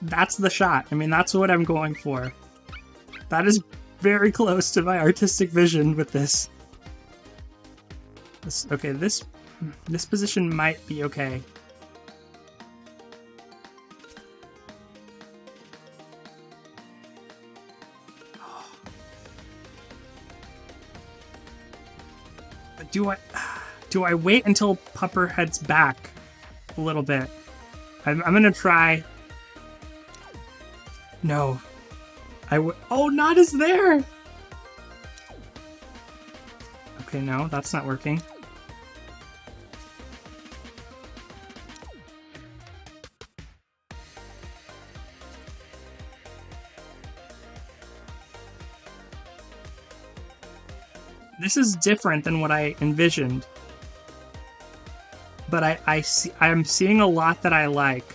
S1: that's the shot. I mean, that's what I'm going for. That is very close to my artistic vision with this. Okay, this position might be okay. But do I wait until Pupper heads back a little bit? I'm gonna try. No. Oh, Knot is there! Okay, no, that's not working. This is different than what I envisioned. But I'm seeing a lot that I like.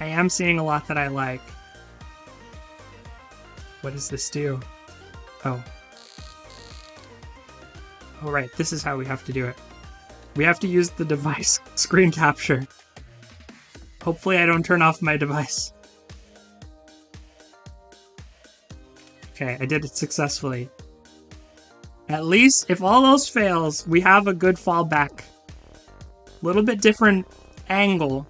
S1: I am seeing a lot that I like. What does this do? Oh. Oh, right. This is how we have to do it. We have to use the device screen capture. Hopefully I don't turn off my device. Okay, I did it successfully. At least, if all else fails, we have a good fallback. Little bit different angle.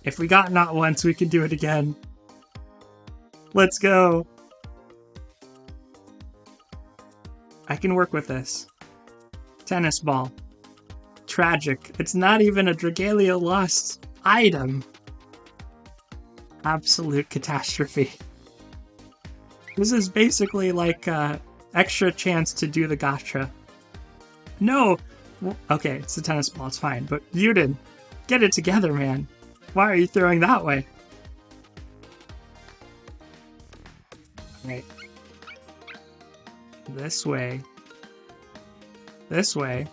S1: If we got not once, we can do it again. Let's go. I can work with this. Tennis ball. Tragic. It's not even a Dragalia Lost item. Absolute catastrophe. This is basically like extra chance to do the gacha. No! Okay, it's the tennis ball, it's fine. But Yuden, get it together, man. Why are you throwing that way? Right. This way. This way.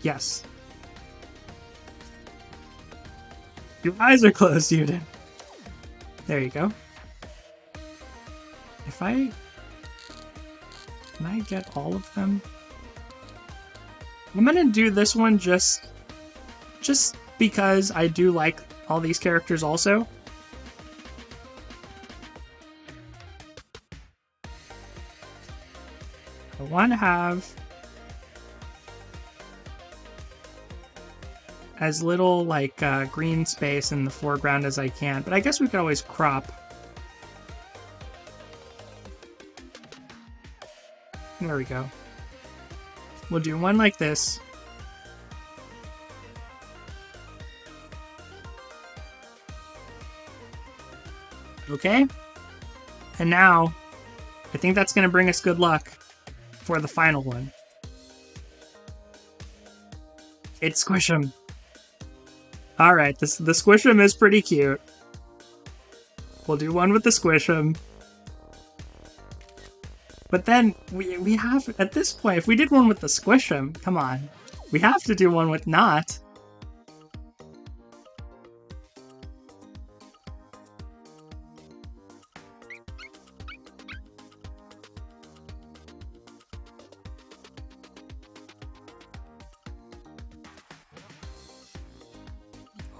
S1: Yes. Your eyes are closed, Yuden. There you go. If I... Can I get all of them? I'm gonna do this one just because I do like all these characters also. I want to have as little like green space in the foreground as I can, but I guess we could always crop. There we go. We'll do one like this. Okay. And now, I think that's going to bring us good luck for the final one. It's Squish'em. Alright, the Squish'em is pretty cute. We'll do one with the Squish'em. But then, we have, at this point, if we did one with the Squish'em, come on. We have to do one with not.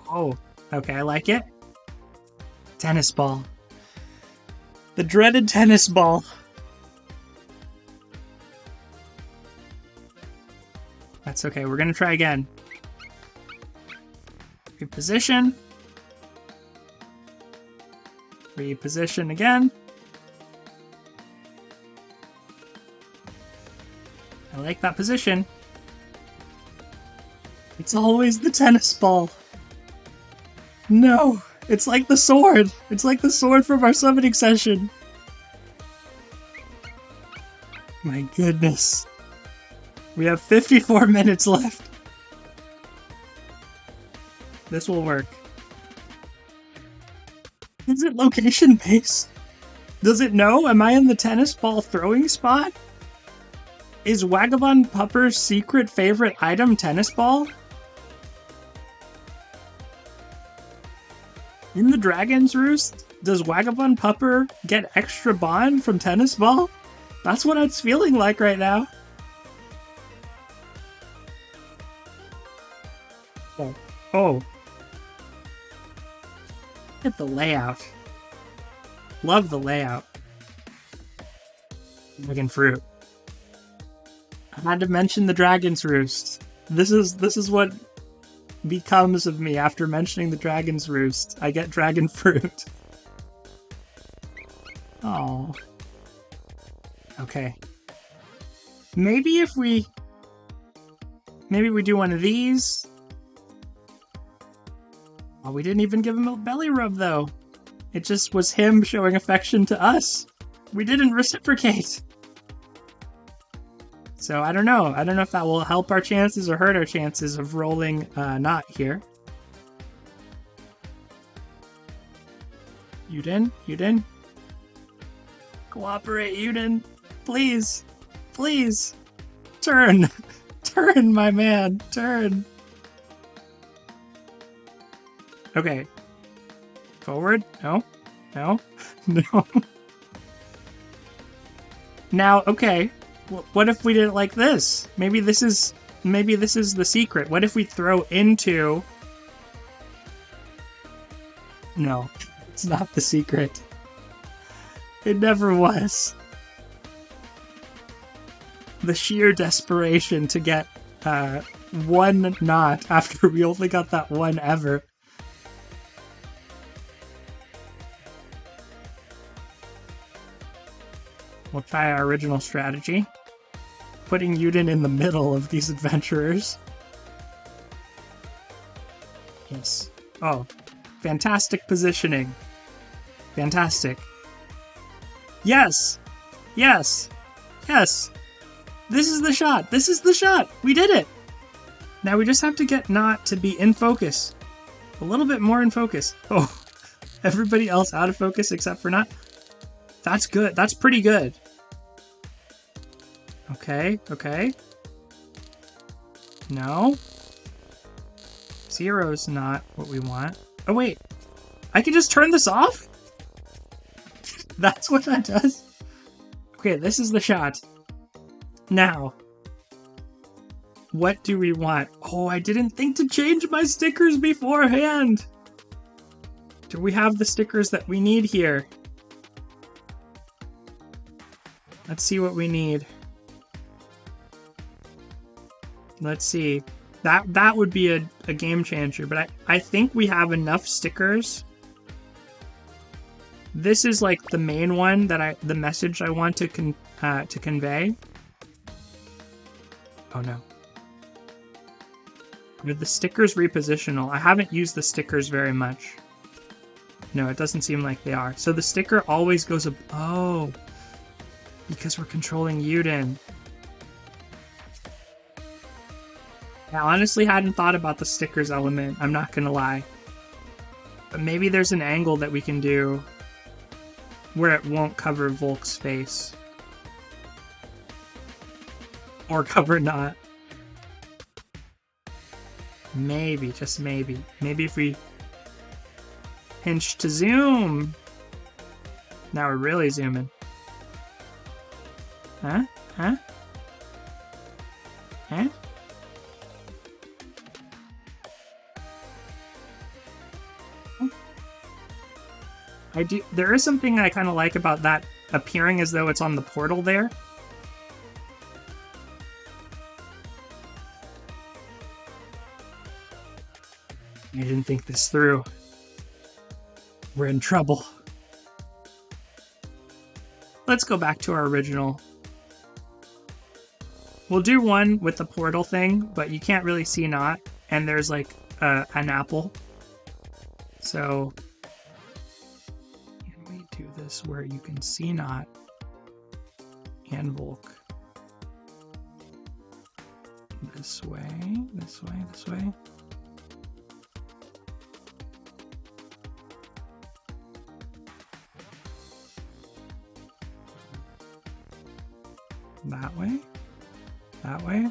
S1: Oh, okay, I like it. Tennis ball. The dreaded tennis ball. That's okay, we're gonna try again. Reposition. Reposition again. I like that position. It's always the tennis ball. No, it's like the sword. It's like the sword from our summoning session. My goodness. We have 54 minutes left. This will work. Is it location based? Does it know? Am I in the tennis ball throwing spot? Is Vagabond Pupper's secret favorite item tennis ball? In the Dragon's Roost, does Vagabond Pupper get extra bond from tennis ball? That's what it's feeling like right now. Oh. Look at the layout. Love the layout. Dragon fruit. I had to mention the Dragon's Roost. This is what becomes of me after mentioning the Dragon's Roost. I get dragon fruit. Oh. Okay. Maybe we do one of these. Oh, we didn't even give him a belly rub though. It just was him showing affection to us. We didn't reciprocate. So I don't know. I don't know if that will help our chances or hurt our chances of rolling not here. Yuden? Yuden? Cooperate, Yuden. Please. Please. Turn. Turn, my man. Turn. Okay. Forward? No. No. No. Now, okay. What if we did it like this? Maybe this is the secret. What if we throw into... No. It's not the secret. It never was. The sheer desperation to get one knot after we only got that one ever. We'll try our original strategy. Putting Yuden in the middle of these adventurers. Yes. Oh, fantastic positioning. Fantastic. Yes! Yes! Yes! This is the shot! This is the shot! We did it! Now we just have to get Not to be in focus. A little bit more in focus. Oh, everybody else out of focus except for Not. That's good. That's pretty good. Okay, okay. No. Zero's not what we want. Oh, wait. I can just turn this off? That's what that does? Okay, this is the shot. Now, what do we want? Oh, I didn't think to change my stickers beforehand. Do we have the stickers that we need here? Let's see what we need. Let's see. That would be a game changer, but I think we have enough stickers. This is like the main one that the message I want to convey. Oh no. Are the stickers repositional? I haven't used the stickers very much. No, it doesn't seem like they are. So the sticker always goes up. Oh, because we're controlling Yuden. I honestly hadn't thought about the stickers element, I'm not gonna lie. But maybe there's an angle that we can do where it won't cover Volk's face. Or cover Not. Maybe, just maybe. Maybe if we pinch to zoom. Now we're really zooming. Huh? Huh? Huh? There is something I kind of like about that appearing as though it's on the portal there. I didn't think this through. We're in trouble. Let's go back to our original. We'll do one with the portal thing, but you can't really see Not, and there's like an apple. So do this where you can see Not and Volk. This way, this way, this way. That way. That way.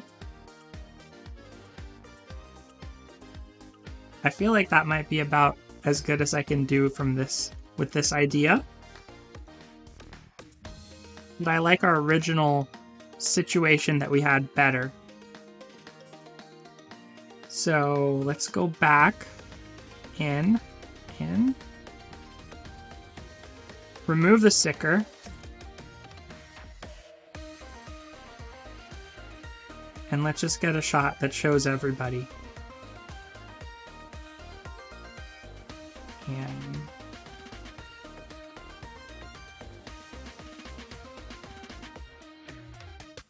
S1: I feel like that might be about as good as I can do from this with this idea. But I like our original situation that we had better. So let's go back in. Remove the sticker. And let's just get a shot that shows everybody. And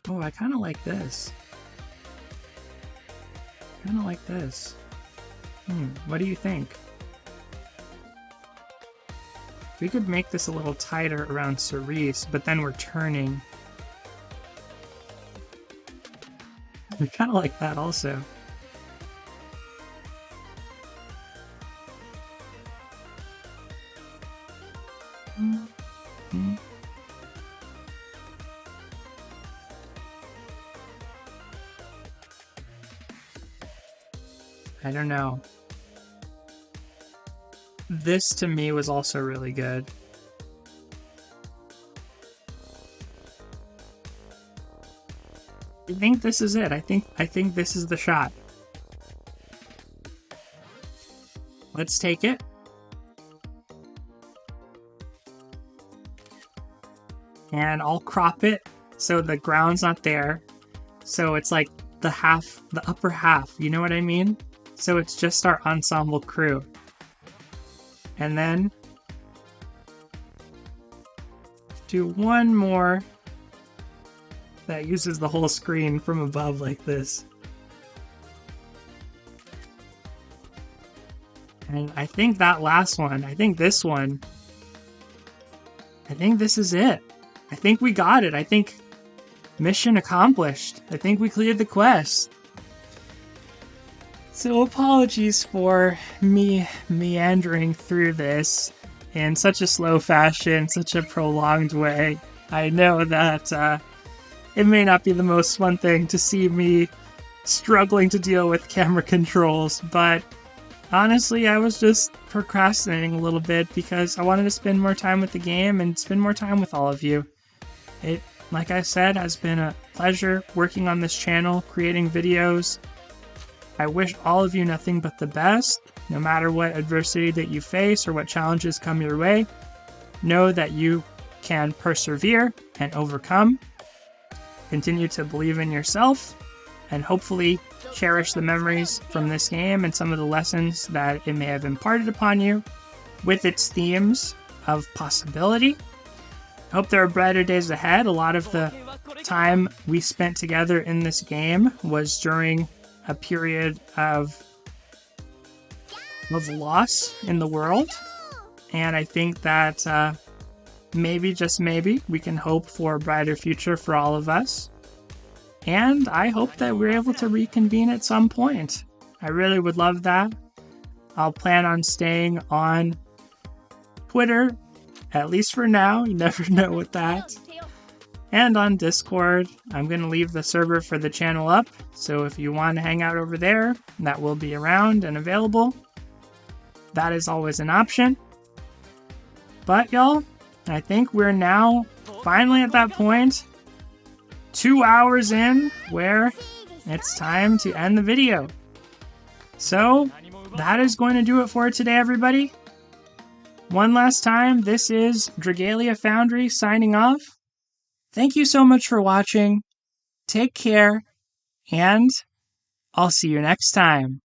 S1: oh, I kind of like this. Kind of like this. What do you think? We could make this a little tighter around Cerise, but then we're turning. I kind of like that also. I don't know. This to me was also really good. I think this is it. I think this is the shot. Let's take it. and I'll crop it so the ground's not there. So it's like the upper half, you know what I mean? So it's just our ensemble crew. And then do one more that uses the whole screen from above like this. And I think that last one, I think this is it. I think we got it. I think mission accomplished. I think we cleared the quest. So apologies for me meandering through this in such a slow fashion, such a prolonged way. I know that it may not be the most fun thing to see me struggling to deal with camera controls, but honestly, I was just procrastinating a little bit because I wanted to spend more time with the game and spend more time with all of you. It, like I said, has been a pleasure working on this channel, creating videos. I wish all of you nothing but the best, no matter what adversity that you face or what challenges come your way. Know that you can persevere and overcome. Continue to believe in yourself, and hopefully cherish the memories from this game and some of the lessons that it may have imparted upon you with its themes of possibility. I hope there are brighter days ahead. A lot of the time we spent together in this game was during a period of loss in the world, and I think that maybe, just maybe, we can hope for a brighter future for all of us. And I hope that we're able to reconvene at some point. I really would love that. I'll plan on staying on Twitter, at least for now. You never know with that. And on Discord. I'm going to leave the server for the channel up, so if you want to hang out over there, that will be around and available. That is always an option. But y'all, I think we're now finally at that point, 2 hours in, where it's time to end the video. So that is going to do it for today, everybody. One last time, this is Dragalia Foundry signing off. Thank you so much for watching. Take care, and I'll see you next time.